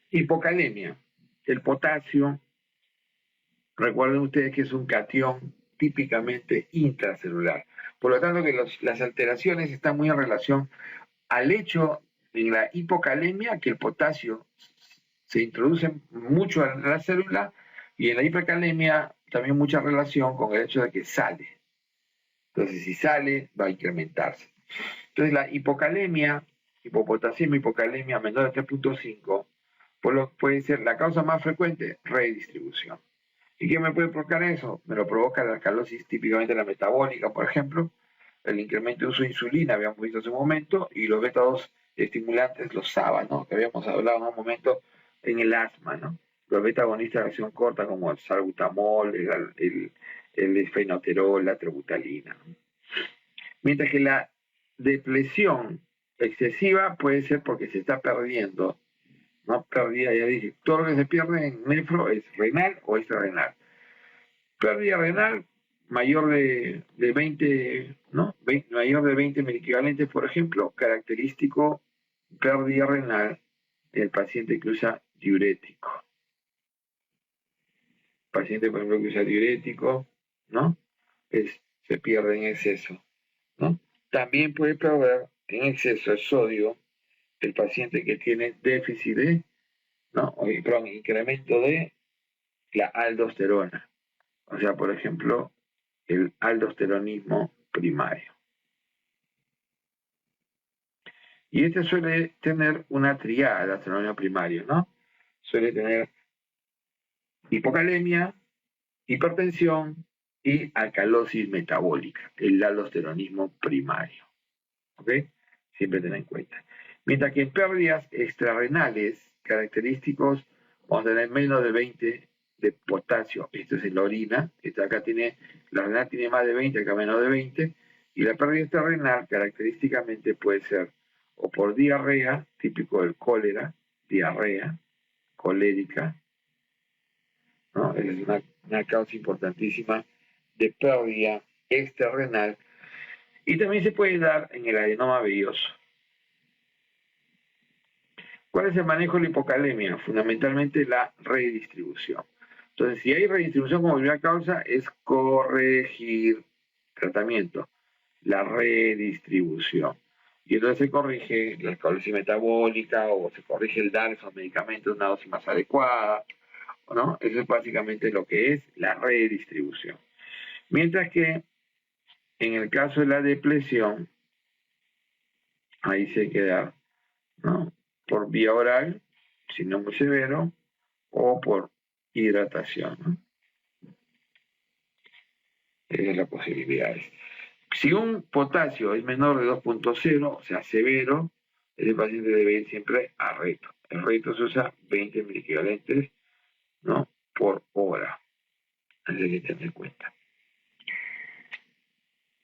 Speaker 1: Hipocalemia. El potasio, recuerden ustedes que es un catión típicamente intracelular. Por lo tanto, que las alteraciones están muy en relación al hecho en la hipocalemia que el potasio se introduce mucho en la célula y en la hipercalemia también mucha relación con el hecho de que sale. Entonces, si sale, va a incrementarse. Entonces, la hipocalemia, hipopotasemia, hipocalemia menor de 3.5 Puede ser la causa más frecuente, redistribución. ¿Y qué me puede provocar eso? Me lo provoca la alcalosis, típicamente la metabólica, por ejemplo, el incremento de uso de insulina, habíamos visto hace un momento, y los beta-2 estimulantes, los SABA, ¿no? Que habíamos hablado en un momento en el asma, ¿no? Los beta-agonistas de acción corta, como el salbutamol, el esfenoterol, la trebutalina, ¿no? Mientras que la depresión excesiva puede ser porque se está perdiendo, ¿no? Pérdida, ya dije, todo lo que se pierde en nefro es renal o extrarrenal. Pérdida renal mayor de 20, ¿no? Mayor de 20 equivalentes, por ejemplo, característico pérdida renal en el paciente que usa diurético. Paciente, por ejemplo, que usa diurético, ¿no? Se pierde en exceso, ¿no? También puede perder en exceso el sodio el paciente que tiene déficit de, ¿no? Perdón, incremento de la aldosterona. O sea, por ejemplo, el aldosteronismo primario. Y este suele tener una triada de aldosteronismo primario, ¿no? Suele tener hipocalemia, hipertensión y alcalosis metabólica, el aldosteronismo primario. ¿Ok? Siempre ten en cuenta. Mientras que en pérdidas extrarrenales, característicos, vamos a tener menos de 20 de potasio, esto es en la orina, esta acá tiene, la renal tiene más de 20, acá menos de 20, y la pérdida extrarrenal característicamente puede ser o por diarrea, típico del cólera, diarrea colérica, ¿no? Es una causa importantísima de pérdida extrarrenal, y también se puede dar en el adenoma velloso. ¿Cuál es el manejo de la hipocalemia? Fundamentalmente la redistribución. Entonces, si hay redistribución como primera causa, es corregir tratamiento, la redistribución. Y entonces se corrige la esclerosis metabólica o se corrige el dar esos medicamentos de una dosis más adecuada, ¿no? Eso es básicamente lo que es la redistribución. Mientras que en el caso de la depresión, ahí se queda, ¿no? Por vía oral, si no muy severo, o por hidratación, ¿no? Esa es la posibilidad. Si un potasio es menor de 2.0, o sea, severo, ese paciente debe ir siempre a reto. El reto se usa 20 miliequivalentes, ¿no? Por hora. Hay que tener en cuenta.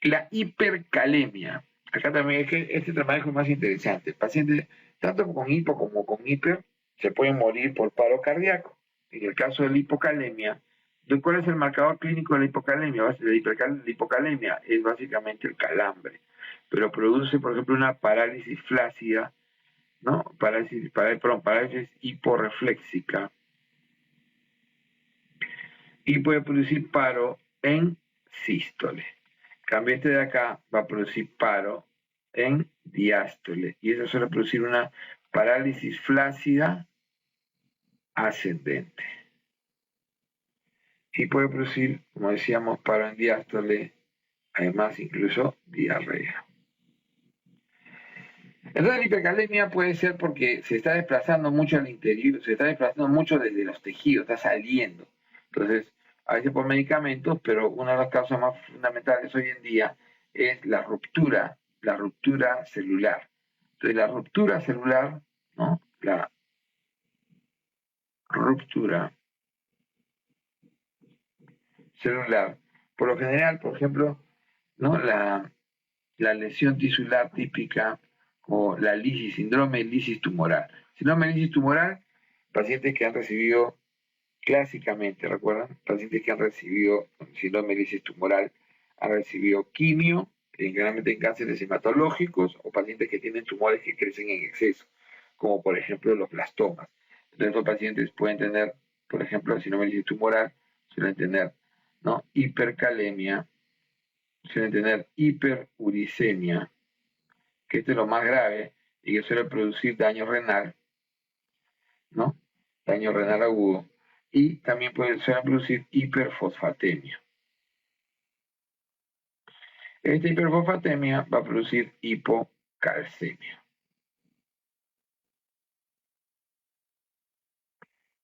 Speaker 1: La hipercalemia. Acá también es que este trabajo es más interesante. El paciente, tanto con hipo como con hiper, se puede morir por paro cardíaco. En el caso de la hipocalemia, ¿cuál es el marcador clínico de la hipocalemia? La hipocalemia es básicamente el calambre, pero produce, por ejemplo, una parálisis flácida, ¿no? Parálisis hiporrefléxica, y puede producir paro en sístole. Cambio este de acá va a producir paro en diástole, y eso suele producir una parálisis flácida ascendente. Y puede producir, como decíamos, paro en diástole, además incluso diarrea. Entonces la hipercalemia puede ser porque se está desplazando mucho al interior, se está desplazando mucho desde los tejidos, está saliendo. Entonces, a veces por medicamentos, pero una de las causas más fundamentales hoy en día es la ruptura celular. Entonces, la ruptura celular, ¿no? La ruptura celular, por lo general, por ejemplo, ¿no? La lesión tisular típica o la lisis, síndrome de lisis tumoral. Síndrome de lisis tumoral, pacientes que han recibido clásicamente, ¿recuerdan? Pacientes que han recibido síndrome de lisis tumoral, han recibido quimio, generalmente en cánceres hematológicos, o pacientes que tienen tumores que crecen en exceso, como por ejemplo los blastomas. Entonces, los pacientes pueden tener, por ejemplo, síndrome de lisis tumoral, suelen tener, ¿no? Hipercalemia, suelen tener hiperuricemia, que esto es lo más grave y que suele producir daño renal, ¿no? Daño renal agudo. Y también suele producir hiperfosfatemia. Esta hiperfosfatemia va a producir hipocalcemia.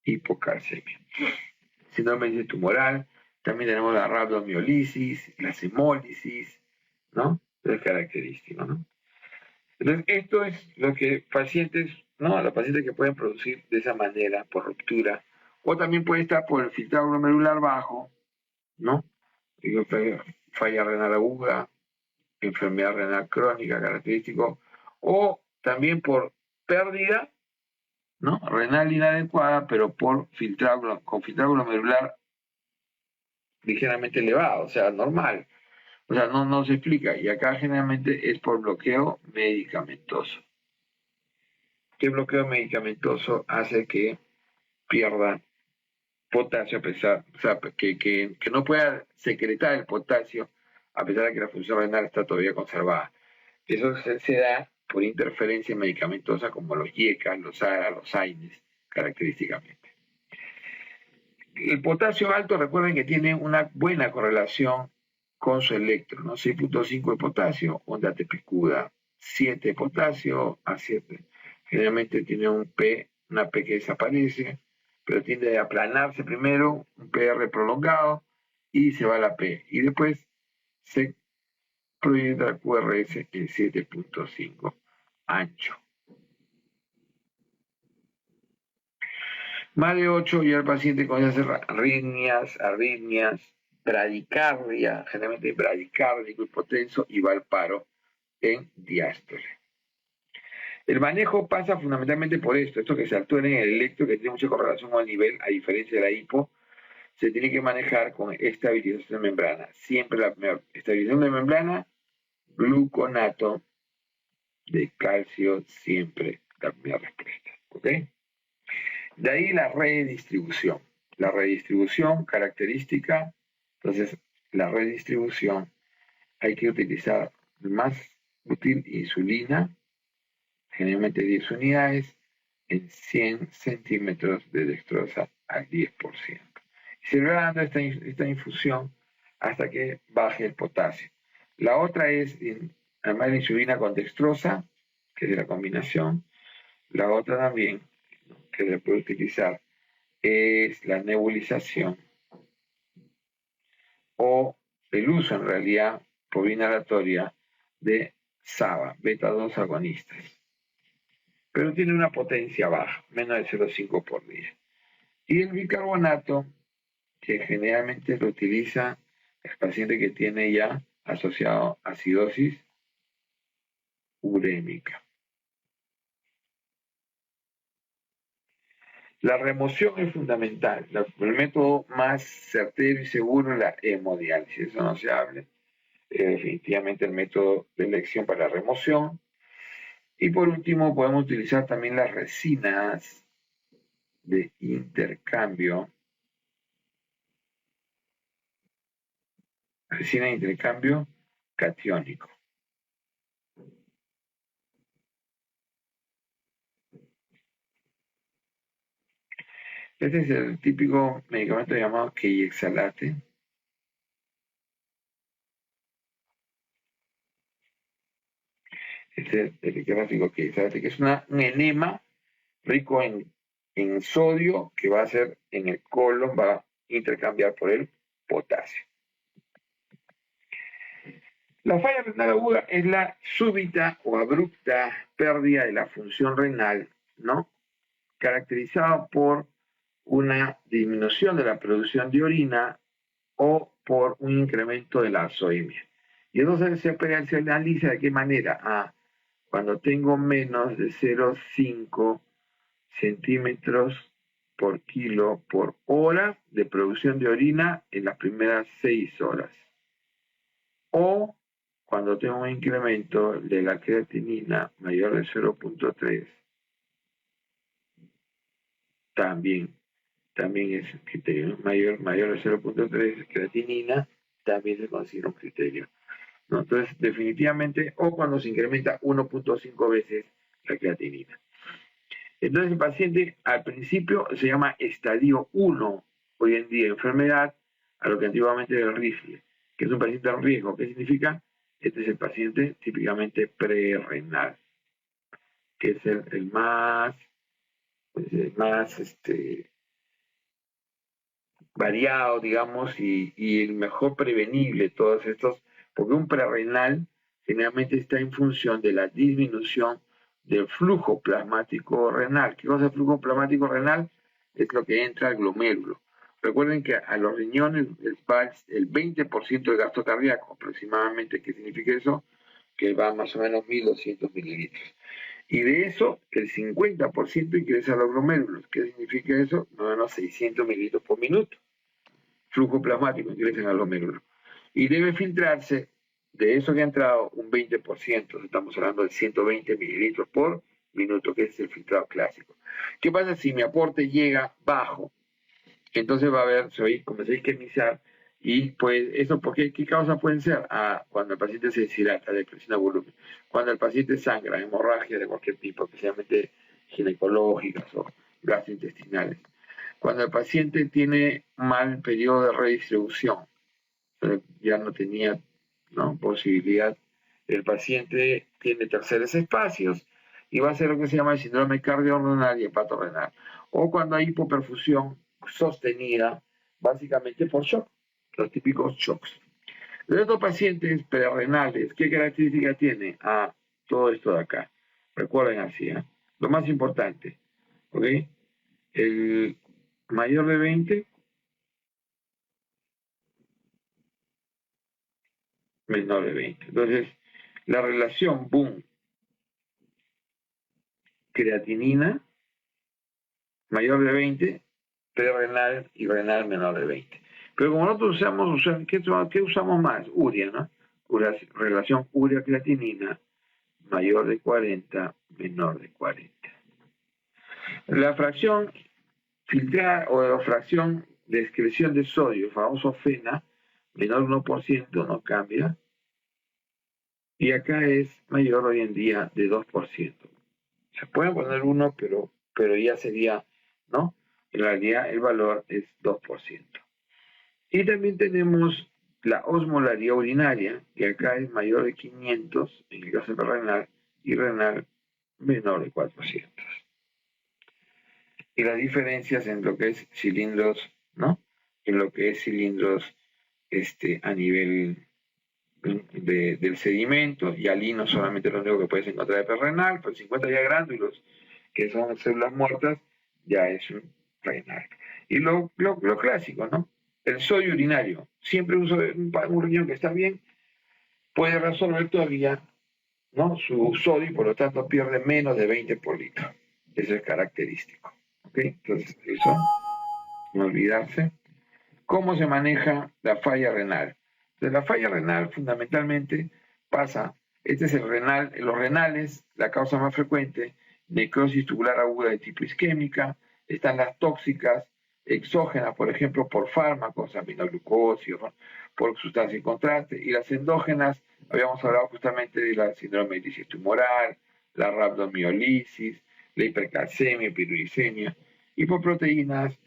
Speaker 1: hipocalcemia. Síndrome tumoral, también tenemos la rabdomiolisis, la hemólisis, ¿no? Es característico, ¿no? Entonces, esto es lo que pacientes, ¿no? Los pacientes que pueden producir de esa manera, por ruptura, o también puede estar por el filtrado glomerular bajo, ¿no? Digo, falla renal aguda, enfermedad renal crónica, característico, o también por pérdida, ¿no? Renal inadecuada, pero por con filtrado glomerular ligeramente elevado, o sea, normal. O sea, no se explica. Y acá generalmente es por bloqueo medicamentoso. ¿Qué bloqueo medicamentoso hace que pierda potasio a pesar, o sea, que no pueda secretar el potasio a pesar de que la función renal está todavía conservada? Eso se da por interferencia medicamentosa como los IECA, los ARA, los AINES, característicamente. El potasio alto, recuerden que tiene una buena correlación con su electro, ¿no? 6.5 de potasio, onda T picuda, 7 de potasio, A7. Generalmente tiene una P que desaparece, pero tiende a aplanarse primero, un PR prolongado, y se va a la P. Y después se proyecta el QRS en 7.5 ancho. Más de 8 ya el paciente comienza a hacer arritmias, bradicardia, generalmente bradicárdico, hipotenso, y va al paro en diástole. El manejo pasa fundamentalmente por esto que se actúa en el electro, que tiene mucha correlación con el nivel, a diferencia de la hipo, se tiene que manejar con estabilización de membrana. Siempre la estabilización de membrana, gluconato de calcio, siempre la primera respuesta. ¿Ok? De ahí la redistribución. La redistribución característica, entonces la redistribución hay que utilizar más útil insulina, generalmente 10 unidades, en 100 centímetros de dextrosa al 10%. Y se va dando esta infusión hasta que baje el potasio. La otra es, además de la insulina con dextrosa, que es de la combinación, la otra también que se puede utilizar es la nebulización o el uso en realidad por inhalatoria de SABA, beta-2 agonistas. Pero tiene una potencia baja, menos de 0,5 por día. Y el bicarbonato, que generalmente lo utiliza el paciente que tiene ya asociado acidosis urémica. La remoción es fundamental. El método más certero y seguro es la hemodiálisis. Eso no se habla. Definitivamente el método de elección para la remoción. Y por último, podemos utilizar también las resinas de intercambio. Resina de intercambio catiónico. Este es el típico medicamento llamado Keyexalate. Este es el gráfico Keyexalate, que es un enema rico en sodio que va a hacer en el colon, va a intercambiar por el potasio. La falla renal aguda es la súbita o abrupta pérdida de la función renal, ¿no? Caracterizada por una disminución de la producción de orina o por un incremento de la azoemia. Y entonces se analiza de qué manera. Cuando tengo menos de 0,5 centímetros por kilo por hora de producción de orina en las primeras 6 horas. O cuando tengo un incremento de la creatinina mayor de 0,3, también es un criterio. Mayor de 0,3 creatinina también se considera un criterio, ¿no? Entonces, definitivamente, o cuando se incrementa 1,5 veces la creatinina. Entonces, el paciente al principio se llama estadio 1, hoy en día enfermedad, a lo que antiguamente era el rifle, que es un paciente en riesgo. ¿Qué significa? Este es el paciente típicamente prerrenal, que es el más variado, digamos, y el mejor prevenible todos estos, porque un prerrenal generalmente está en función de la disminución del flujo plasmático renal. ¿Qué cosa es flujo plasmático renal? Es lo que entra al glomérulo. Recuerden que a los riñones el 20% del gasto cardíaco, aproximadamente. ¿Qué significa eso? Que va más o menos 1.200 mililitros. Y de eso, el 50% ingresa a los glomérulos. ¿Qué significa eso? Más o menos 600 mililitros por minuto. Flujo plasmático ingresa a los glomérulos. Y debe filtrarse, de eso que ha entrado, un 20%. Estamos hablando de 120 mililitros por minuto, que es el filtrado clásico. ¿Qué pasa si mi aporte llega bajo? Entonces va a haber, se va a comenzar a isquemizar. Y pues, ¿eso por qué? ¿Qué causas pueden ser? Cuando el paciente se deshidrata, depresión a volumen. Cuando el paciente sangra, hemorragia de cualquier tipo, especialmente ginecológicas o gastrointestinales. Cuando el paciente tiene mal periodo de redistribución, ya no tenía, ¿no?, posibilidad, el paciente tiene terceros espacios y va a ser lo que se llama el síndrome cardiorrenal y hepatorrenal. O cuando hay hipoperfusión sostenida, básicamente por shock, los típicos shocks. De estos pacientes prerrenales, ¿qué característica tiene? Todo esto de acá. Recuerden así, lo más importante, ¿ok? El mayor de 20, menor de 20. Entonces, la relación boom creatinina mayor de 20, prerrenal y renal menor de 20. Pero como nosotros ¿qué usamos más? Urea, ¿no? Relación urea-creatinina mayor de 40, menor de 40. La fracción filtrada o la fracción de excreción de sodio, famoso FENA, menor 1%, no cambia. Y acá es mayor hoy en día de 2%. Se puede poner 1, pero ya sería, ¿no? En realidad el valor es 2%. Y también tenemos la osmolaridad urinaria, que acá es mayor de 500 en el caso de renal, y renal menor de 400. Y las diferencias en lo que es cilindros, ¿no? En lo que es cilindros a nivel del sedimento, y allí no solamente lo único que puedes encontrar de perrenal, pero 50 ya gránulos, que son células muertas, ya es un renal. Y lo clásico, ¿no? El sodio urinario. Siempre un riñón que está bien puede resolver todavía, ¿no?, su sodio y por lo tanto pierde menos de 20 por litro. Eso es característico. ¿Ok? Entonces, eso, no olvidarse. ¿Cómo se maneja la falla renal? Entonces, la falla renal fundamentalmente pasa, este es el renal, los renales, la causa más frecuente, necrosis tubular aguda de tipo isquémica, están las tóxicas, exógenas, por ejemplo, por fármacos, aminoglucósidos, por sustancia en contraste, y las endógenas, habíamos hablado justamente de la síndrome de lisis tumoral, la rhabdomiolisis, la hipercalcemia, piruricemia, y por proteínas,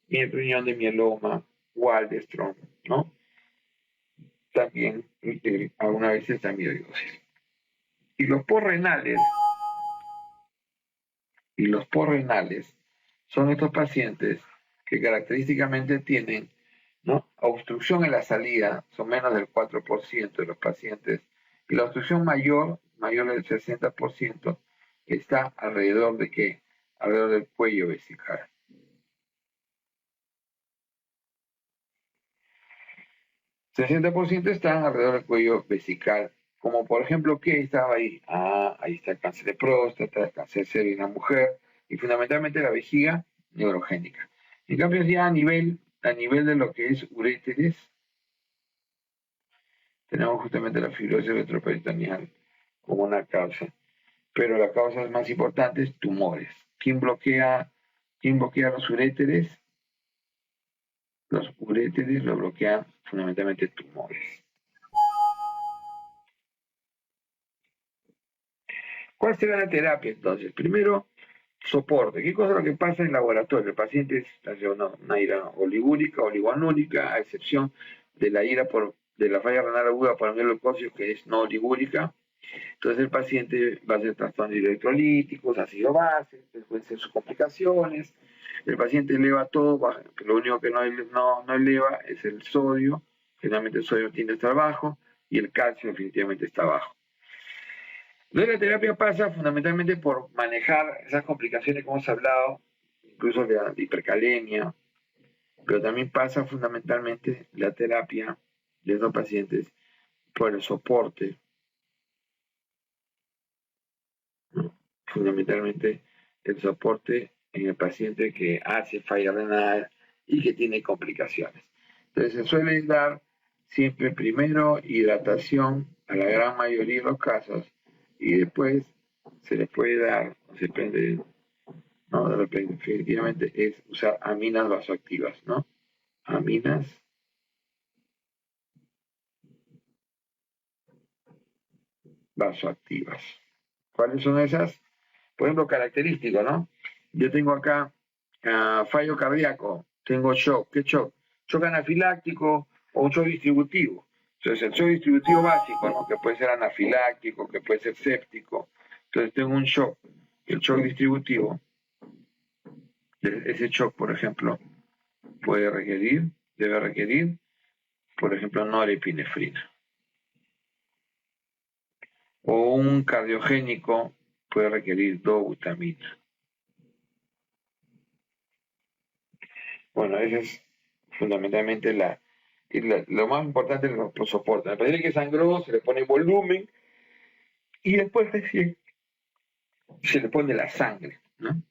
Speaker 1: y el riñón de mieloma, Waldenström, ¿no? También, alguna vez está amiloidosis. Y los porrenales, son estos pacientes que característicamente tienen, ¿no?, obstrucción en la salida, son menos del 4% de los pacientes, y la obstrucción mayor del 60%, está alrededor de ¿qué? Alrededor del cuello vesical. 60% están alrededor del cuello vesical, como por ejemplo, ¿qué estaba ahí? Ahí está el cáncer de próstata, el cáncer de en la mujer, y fundamentalmente la vejiga neurogénica. En cambio, ya a nivel de lo que es uréteres, tenemos justamente la fibrosis retroperitoneal como una causa, pero la causa más importante es tumores. ¿Quién bloquea los uréteres? Los uréteres lo bloquean fundamentalmente tumores. ¿Cuál será la terapia entonces? Primero, soporte. ¿Qué cosa es lo que pasa en el laboratorio? El paciente es una ira oligúrica, oligoanúrica, a excepción de la ira de la falla renal aguda por amiloidosis, que es no oligúrica. Entonces el paciente va a hacer trastornos electrolíticos, ácido base, pueden ser sus complicaciones. El paciente eleva todo, lo único que no eleva es el sodio. Generalmente el sodio tiende a estar bajo y el calcio definitivamente está bajo. Luego la terapia pasa fundamentalmente por manejar esas complicaciones que hemos hablado, incluso de la hipercalemia, pero también pasa fundamentalmente la terapia de estos pacientes por el soporte, ¿no? Fundamentalmente el soporte en el paciente que hace falla renal y que tiene complicaciones. Entonces se suele dar siempre primero hidratación a la gran mayoría de los casos y después se le puede dar, depende, ¿no? De repente, definitivamente es usar aminas vasoactivas, ¿no? Aminas vasoactivas. ¿Cuáles son esas? Por ejemplo, característico, ¿no? Yo tengo acá fallo cardíaco, tengo shock. ¿Qué shock? Shock anafiláctico o un shock distributivo. Entonces, el shock distributivo básico, ¿no? Que puede ser anafiláctico, que puede ser séptico. Entonces, tengo un shock. El shock distributivo, ese shock, por ejemplo, debe requerir, por ejemplo, norepinefrina. O un cardiogénico puede requerir dobutamina. Bueno, esa es fundamentalmente lo más importante es los soportes. Me parece que sangró, se le pone volumen y después recién se le pone la sangre, ¿no?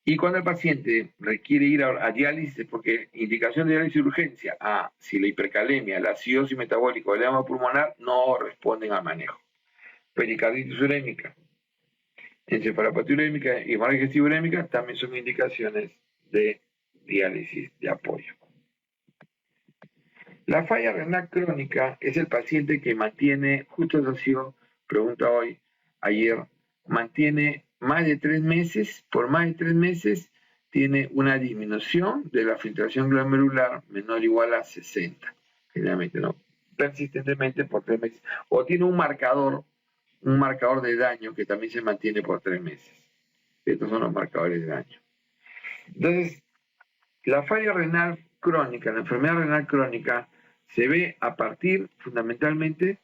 Speaker 1: Y cuando el paciente requiere ir a diálisis, porque indicación de diálisis de urgencia, si la hipercalemia, la acidosis metabólica o el edema pulmonar no responden al manejo. Pericarditis urémica, encefalopatía urémica y hemorragia urémica también son indicaciones de diálisis de apoyo. La falla renal crónica es el paciente que mantiene, justo eso ha sido pregunta ayer, mantiene más de 3 meses, por más de 3 meses tiene una disminución de la filtración glomerular menor o igual a 60, generalmente, ¿no? Persistentemente por 3 meses. O tiene un marcador de daño que también se mantiene por 3 meses. Estos son los marcadores de daño. Entonces, la falla renal crónica, la enfermedad renal crónica, se ve a partir, fundamentalmente,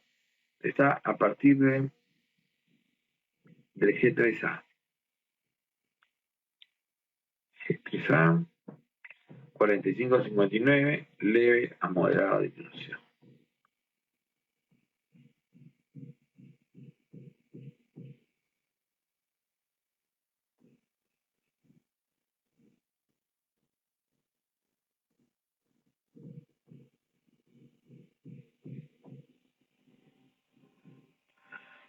Speaker 1: está a partir del G3A. G3A, 45-59, leve a moderada disminución.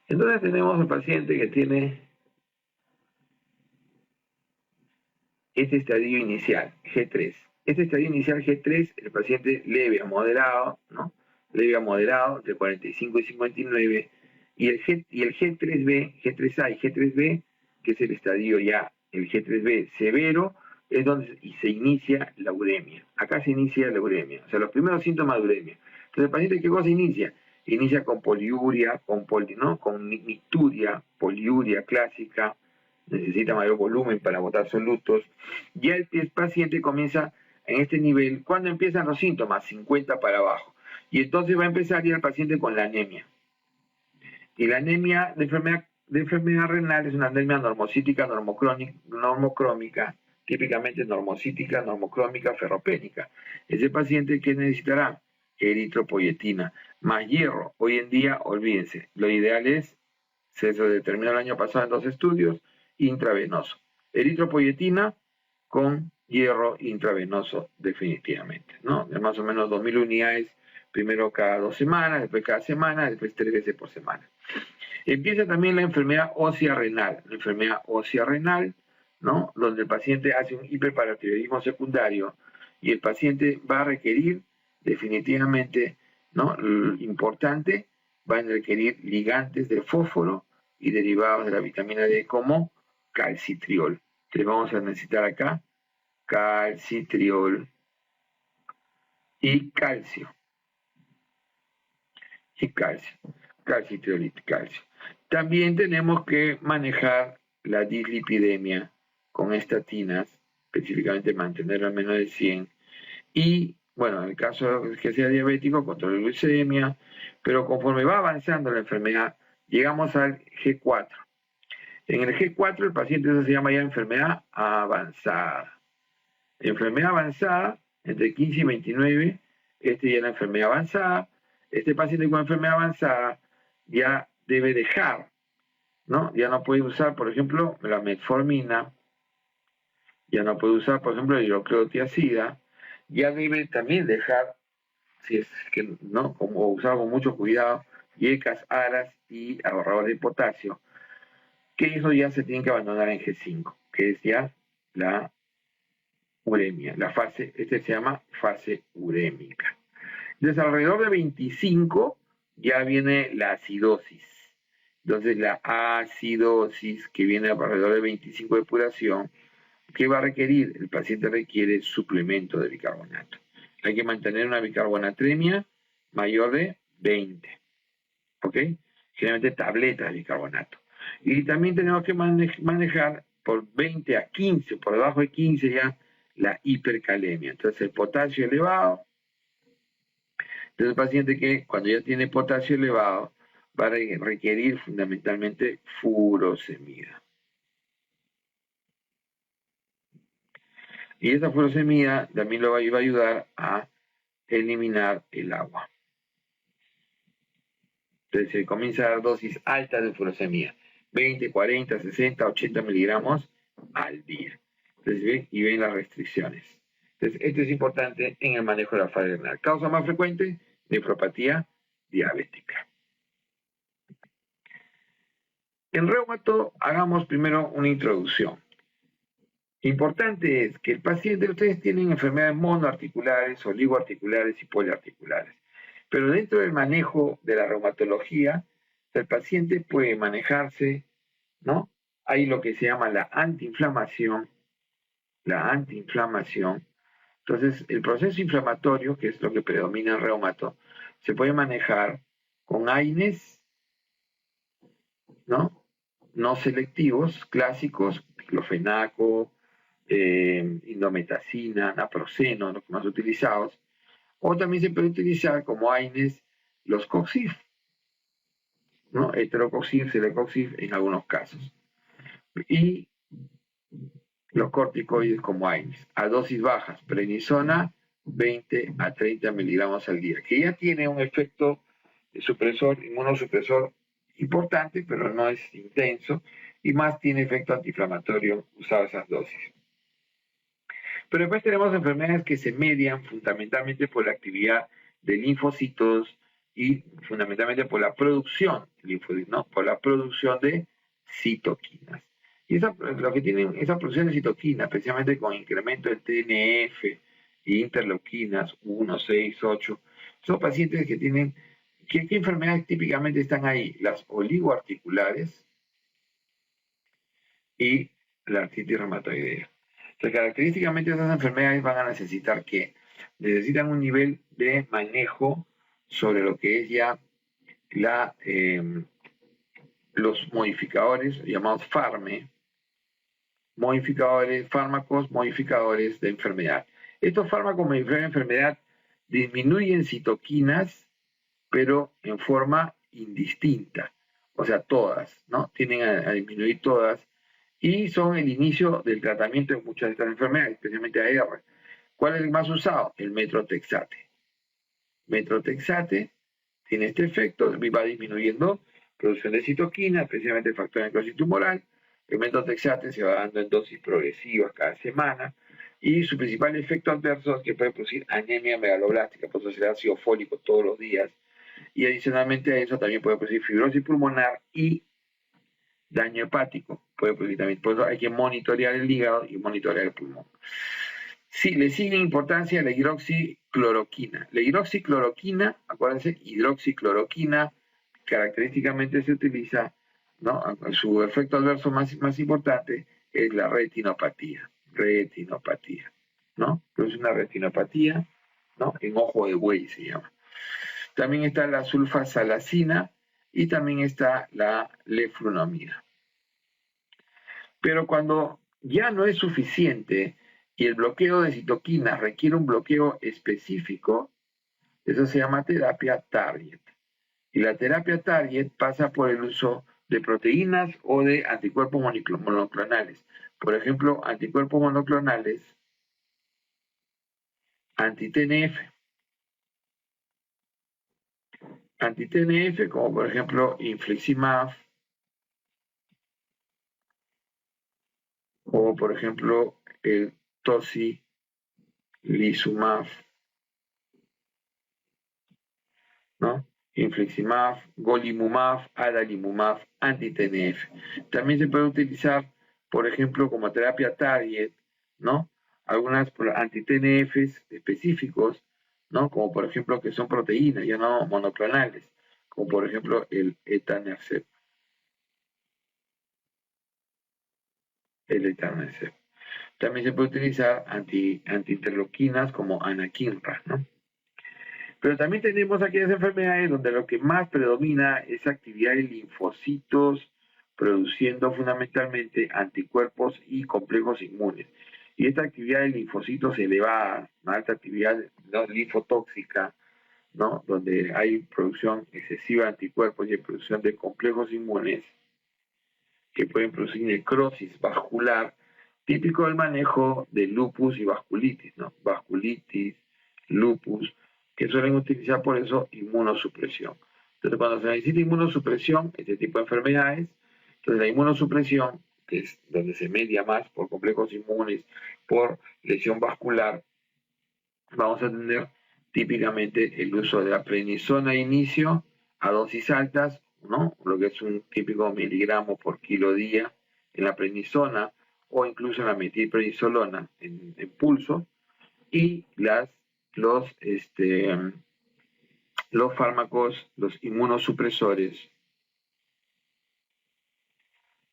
Speaker 1: Entonces tenemos al paciente que tiene este estadio inicial, G3. Este estadio inicial G3, el paciente leve a moderado, ¿no? Leve a moderado, de 45 y 59, y el G3B, G3A y G3B, que es el estadio ya, el G3B severo, es donde se inicia la uremia. Acá se inicia la uremia, o sea, los primeros síntomas de uremia. Entonces, el paciente, ¿qué cosa inicia? Inicia con poliuria, con micturia, poliuria clásica, necesita mayor volumen para botar solutos. Ya el paciente comienza en este nivel, ¿cuándo empiezan los síntomas? 50 para abajo. Y entonces va a empezar ya el paciente con la anemia. Y la anemia de enfermedad renal es una anemia normocítica, normocrómica, típicamente normocítica, normocrómica, ferropénica. Ese paciente que necesitará eritropoyetina más hierro. Hoy en día, olvídense, lo ideal es, se determinó el año pasado en 2 estudios, intravenoso. Eritropoyetina con hierro intravenoso definitivamente, ¿no? De más o menos 2.000 unidades, primero cada 2 semanas, después cada semana, después 3 veces por semana. Empieza también la enfermedad ósea renal, ¿no? Donde el paciente hace un hiperparatiroidismo secundario y el paciente va a requerir definitivamente, ¿no? Importante, va a requerir ligantes de fósforo y derivados de la vitamina D como calcitriol. Entonces vamos a necesitar acá calcitriol y calcio. Calcitriol y calcio. También tenemos que manejar la dislipidemia con estatinas, específicamente mantenerla a menos de 100. Y, bueno, en el caso de que sea diabético, control de glucemia, pero conforme va avanzando la enfermedad, llegamos al G4. En el G4 el paciente eso se llama ya enfermedad avanzada. Enfermedad avanzada, entre 15 y 29, ya es la enfermedad avanzada. Este paciente con enfermedad avanzada ya debe dejar, ¿no? Ya no puede usar, por ejemplo, la metformina, ya no puede usar, por ejemplo, la hidroclorotiazida, ya debe también dejar, si es que no, como usar con mucho cuidado, yecas, aras y ahorradores de potasio, que eso ya se tiene que abandonar en G5, que es ya la uremia, la fase, se llama fase urémica. Entonces, alrededor de 25 ya viene la acidosis. Entonces, la acidosis, que viene alrededor de 25 de depuración, ¿qué va a requerir? El paciente requiere suplemento de bicarbonato. Hay que mantener una bicarbonatremia mayor de 20. ¿Ok? Generalmente tabletas de bicarbonato. Y también tenemos que manejar por 20 a 15, por debajo de 15 ya, la hipercalemia. Entonces, el potasio elevado. Entonces, el paciente que cuando ya tiene potasio elevado va a requerir fundamentalmente furosemida. Y esa furosemida también lo va a ayudar a eliminar el agua. Entonces se comienza a dar dosis altas de furosemida, 20, 40, 60, 80 miligramos al día. Entonces, y ven las restricciones. Entonces, esto es importante en el manejo de la falla renal. Causa más frecuente, nefropatía diabética. En reumato, hagamos primero una introducción. Importante es que el paciente, ustedes tienen enfermedades monoarticulares, oligoarticulares y poliarticulares. Pero dentro del manejo de la reumatología, el paciente puede manejarse, ¿no? Hay lo que se llama la antiinflamación. Entonces, el proceso inflamatorio, que es lo que predomina en el reumato, se puede manejar con AINES, ¿no? No selectivos, clásicos, diclofenaco, indometacina, naproxeno, los más utilizados, o también se puede utilizar como AINES los COXIF, ¿no? Heterocoxif, celecoxif en algunos casos. Y los corticoides como AINES, a dosis bajas, prednisona 20 a 30 miligramos al día, que ya tiene un efecto supresor, inmunosupresor importante, pero no es intenso, y más tiene efecto antiinflamatorio usado esas dosis. Pero después tenemos enfermedades que se median fundamentalmente por la actividad de linfocitos y fundamentalmente por la producción de linfocitos, ¿no? Por la producción de citoquinas. Y lo que tienen esa producción de citoquinas, especialmente con incremento del TNF e interleuquinas 1, 6, 8, son pacientes que tienen, ¿qué enfermedades típicamente están ahí? Las oligoarticulares y la artritis reumatoidea. Entonces, característicamente esas enfermedades van a necesitar que necesitan un nivel de manejo sobre lo que es ya los modificadores llamados fármacos modificadores de enfermedad. Estos fármacos modificadores de enfermedad disminuyen citoquinas, pero en forma indistinta. O sea, todas, ¿no? Tienden a disminuir todas y son el inicio del tratamiento de muchas de estas enfermedades, especialmente AR. ¿Cuál es el más usado? El metrotexate. Metrotexate tiene este efecto, va disminuyendo producción de citoquina, especialmente el factor de necrosis tumoral. El metrotexate se va dando en dosis progresivas cada semana y su principal efecto adverso es que puede producir anemia megaloblástica, por eso se da ácido fólico todos los días, y adicionalmente a eso también puede producir fibrosis pulmonar y daño hepático. Puede producir también, por eso hay que monitorear el hígado y monitorear el pulmón. Sí, le sigue importancia la hidroxicloroquina. La hidroxicloroquina, acuérdense, hidroxicloroquina característicamente se utiliza, ¿no? Su efecto adverso más importante es la retinopatía, ¿no? Entonces una retinopatía, ¿no? En ojo de buey se llama. También está la sulfasalacina, y también está la leflunomida. Pero cuando ya no es suficiente y el bloqueo de citoquinas requiere un bloqueo específico, eso se llama terapia target. Y la terapia target pasa por el uso de proteínas o de anticuerpos monoclonales. Por ejemplo, anticuerpos monoclonales anti-TNF. Anti-TNF, como por ejemplo infliximab, o por ejemplo el tocilizumab, ¿no? Infliximab, golimumab, adalimumab, anti-TNF. También se puede utilizar, por ejemplo, como terapia target, ¿no? Algunas anti-TNFs específicos, ¿no? Como por ejemplo que son proteínas, ya no monoclonales, como por ejemplo el etanercept. También se puede utilizar anti-interleuquinas como anakinra, ¿no? Pero también tenemos aquellas enfermedades donde lo que más predomina es actividad de linfocitos, produciendo fundamentalmente anticuerpos y complejos inmunes. Y esta actividad de linfocitos elevada, una alta actividad linfotóxica, ¿no? Donde hay producción excesiva de anticuerpos y producción de complejos inmunes que pueden producir necrosis vascular, típico del manejo de lupus y vasculitis, ¿no? Vasculitis, lupus, que suelen utilizar por eso inmunosupresión. Entonces, cuando se necesita inmunosupresión, este tipo de enfermedades, entonces la inmunosupresión, que es donde se media más por complejos inmunes, por lesión vascular, vamos a tener típicamente el uso de la prednisona de inicio a dosis altas, ¿no? Lo que es un típico miligramo por kilo día en la prednisona o incluso en la metilprednisolona en pulso, y los fármacos, los inmunosupresores,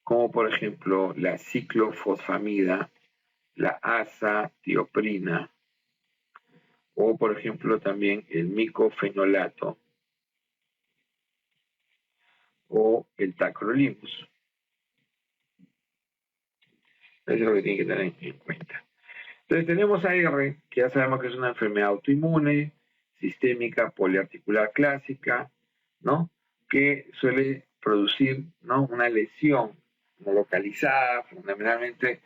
Speaker 1: como por ejemplo la ciclofosfamida, la azatioprina, o por ejemplo también el micofenolato o el tacrolimus. Eso es lo que tienen que tener en cuenta. Entonces tenemos AR, que ya sabemos que es una enfermedad autoinmune, sistémica, poliarticular clásica, ¿no? Que suele producir, ¿no? Una lesión no localizada, fundamentalmente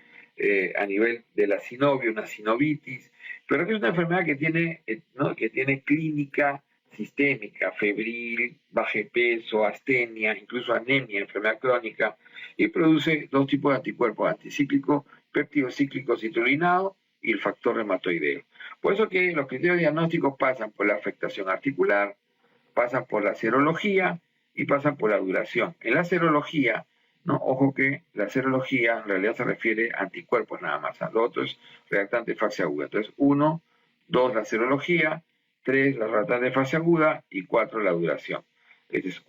Speaker 1: a nivel de la sinovia, una sinovitis, pero que es una enfermedad que tiene, ¿no? Que tiene clínica sistémica, febril, bajo peso, astenia, incluso anemia, enfermedad crónica, y produce dos tipos de anticuerpos, anticíclico, péptido cíclico citrulinado y el factor reumatoideo. Por eso que los criterios diagnósticos pasan por la afectación articular, pasan por la serología y pasan por la duración. En la serología, ¿no? Ojo que la serología en realidad se refiere a anticuerpos nada más. Lo otro es reactante de fase aguda. Entonces, 1, 2 la serología, 3 la reactante de fase aguda y 4 la duración. Este es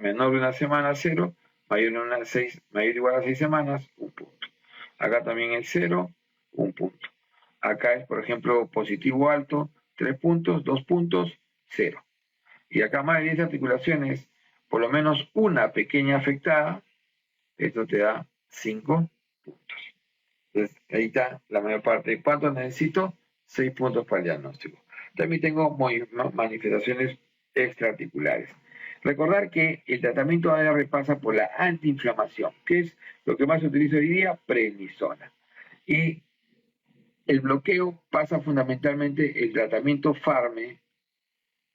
Speaker 1: menor de una semana, 0, mayor o igual a 6 semanas, 1 punto. Acá también el 0, 1 punto. Acá es, por ejemplo, positivo alto, 3 puntos, 2 puntos, 0. Y acá más de 10 articulaciones, por lo menos una pequeña afectada, esto te da 5 puntos. Entonces, ahí está la mayor parte. ¿Cuánto necesito? 6 puntos para el diagnóstico. También tengo manifestaciones extraarticulares. Recordar que el tratamiento AR pasa por la antiinflamación, que es lo que más se utiliza hoy día, prednisona. Y el bloqueo pasa fundamentalmente, el tratamiento FARME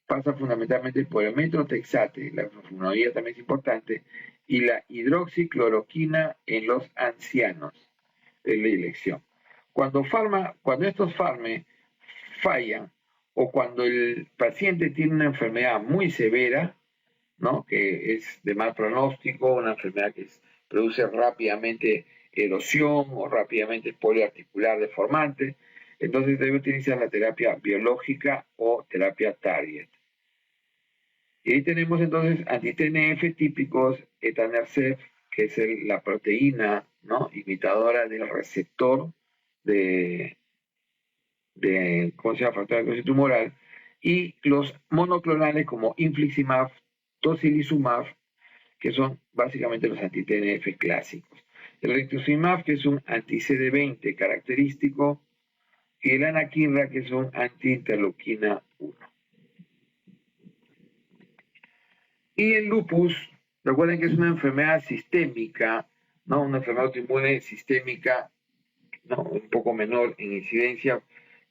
Speaker 1: pasa fundamentalmente por el metotrexate, la flavonoida también es importante, y la hidroxicloroquina en los ancianos, es la elección. Cuando estos FARME fallan o cuando el paciente tiene una enfermedad muy severa, ¿no? Que es de mal pronóstico, una enfermedad que produce rápidamente erosión o rápidamente poliarticular deformante, entonces debe utilizar la terapia biológica o terapia target. Y ahí tenemos entonces anti-TNF típicos, etanercept, que es la proteína, ¿no? Imitadora del receptor ¿cómo se llama? Factor de tumoral, y los monoclonales como infliximab, tocilizumab, que son básicamente los anti-TNF clásicos. El rituximab, que es un anti-CD20 característico, y el anakinra, que es un anti-interleuquina 1. Y el lupus, recuerden que es una enfermedad sistémica, ¿no? Una enfermedad autoinmune sistémica, ¿no? Un poco menor en incidencia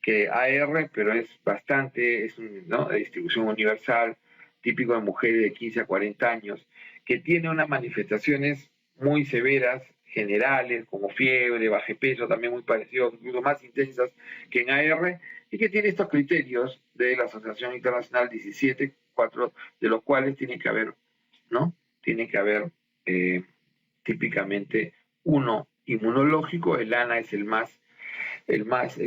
Speaker 1: que AR, pero es bastante, ¿no? De distribución universal, típico de mujeres de 15 a 40 años, que tiene unas manifestaciones muy severas, generales, como fiebre, bajo peso, también muy parecidos, incluso más intensas que en AR, y que tiene estos criterios de la Asociación Internacional 17, 4 de los cuales tiene que haber, ¿no? Tiene que haber típicamente uno inmunológico. El ANA es el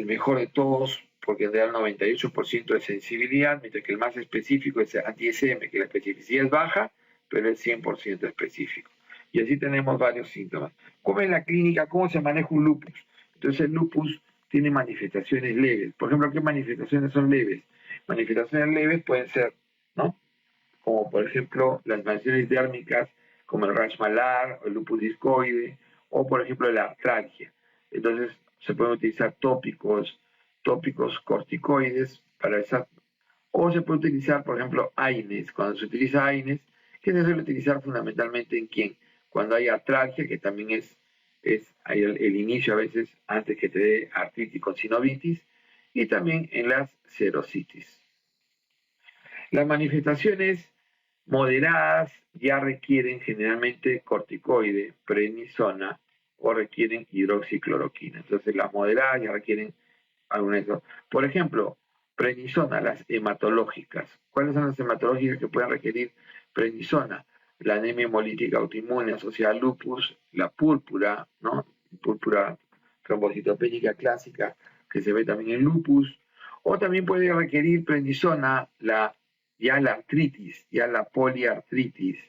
Speaker 1: mejor de todos, porque da el 98% de sensibilidad, mientras que el más específico es anti-SM, que la especificidad es baja, pero es 100% específico. Y así tenemos varios síntomas. ¿Cómo es la clínica? ¿Cómo se maneja un lupus? Entonces el lupus tiene manifestaciones leves. Por ejemplo, ¿qué manifestaciones son leves? Manifestaciones leves pueden ser, ¿no? Como por ejemplo las manifestaciones dérmicas, como el rash malar, o el lupus discoide, o por ejemplo la artralgia. Entonces se pueden utilizar tópicos corticoides para esa, o se puede utilizar, por ejemplo, AINES. Cuando se utiliza AINES, que se suele utilizar fundamentalmente en quién, cuando hay artralgia, que también es el inicio a veces antes que te dé artritis con sinovitis, y también en las serositis. Las manifestaciones moderadas ya requieren generalmente corticoide, prednisona, o requieren hidroxicloroquina. Entonces las moderadas ya requieren alguna de esas. Por ejemplo, prednisona, las hematológicas. ¿Cuáles son las hematológicas que pueden requerir prednisona? La anemia hemolítica autoinmune asociada al lupus, la púrpura, ¿no? Púrpura trombocitopénica clásica, que se ve también en lupus, o también puede requerir prednisona ya la artritis, ya la poliartritis,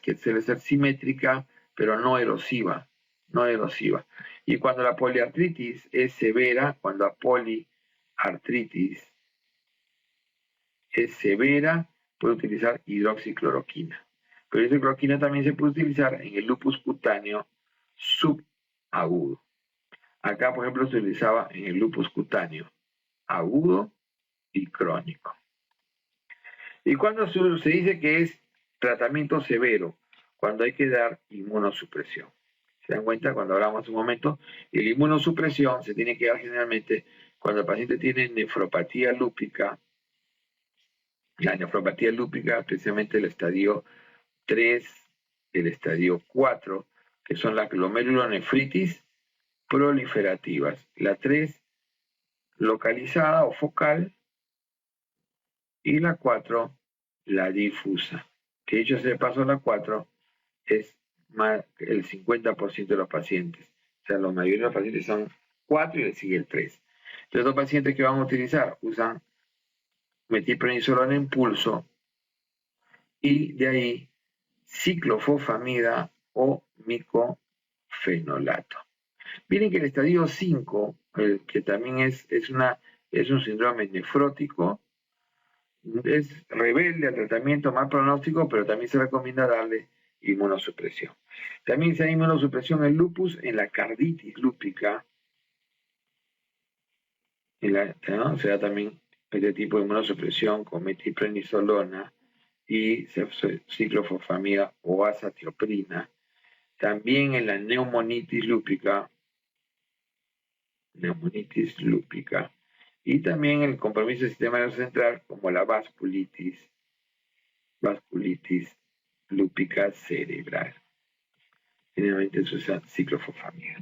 Speaker 1: que suele ser simétrica, pero no erosiva, Y cuando la poliartritis es severa, cuando la poliartritis es severa, puede utilizar hidroxicloroquina. Pero la hidroxicloroquina también se puede utilizar en el lupus cutáneo subagudo. Acá, por ejemplo, se utilizaba en el lupus cutáneo agudo y crónico. ¿Y cuando se dice que es tratamiento severo? Cuando hay que dar inmunosupresión. ¿Se dan cuenta? Cuando hablamos hace un momento, y la inmunosupresión se tiene que dar generalmente cuando el paciente tiene nefropatía lúpica. La nefropatía lúpica, especialmente el estadio 3, el estadio 4, que son las glomerulonefritis proliferativas. La 3, localizada o focal, y la 4, la difusa. Que dicho sea de paso, la 4 es más el 50% de los pacientes. O sea, la mayoría de los pacientes son 4 y le sigue el 3. Entonces, los pacientes que van a utilizar usan metilprednisolona en pulso y de ahí ciclofosfamida o micofenolato. Miren que el estadio 5, que también es un síndrome nefrótico, es rebelde al tratamiento, mal pronóstico, pero también se recomienda darle inmunosupresión. También se da inmunosupresión en lupus, en la carditis lúpica, ¿no? Se da también este tipo de inmunosupresión con metilprednisolona y ciclofosfamida o azatioprina. También en la neumonitis lúpica, y también el compromiso del sistema nervioso central como la vasculitis lúpica cerebral. Generalmente se usa ciclofosfamida.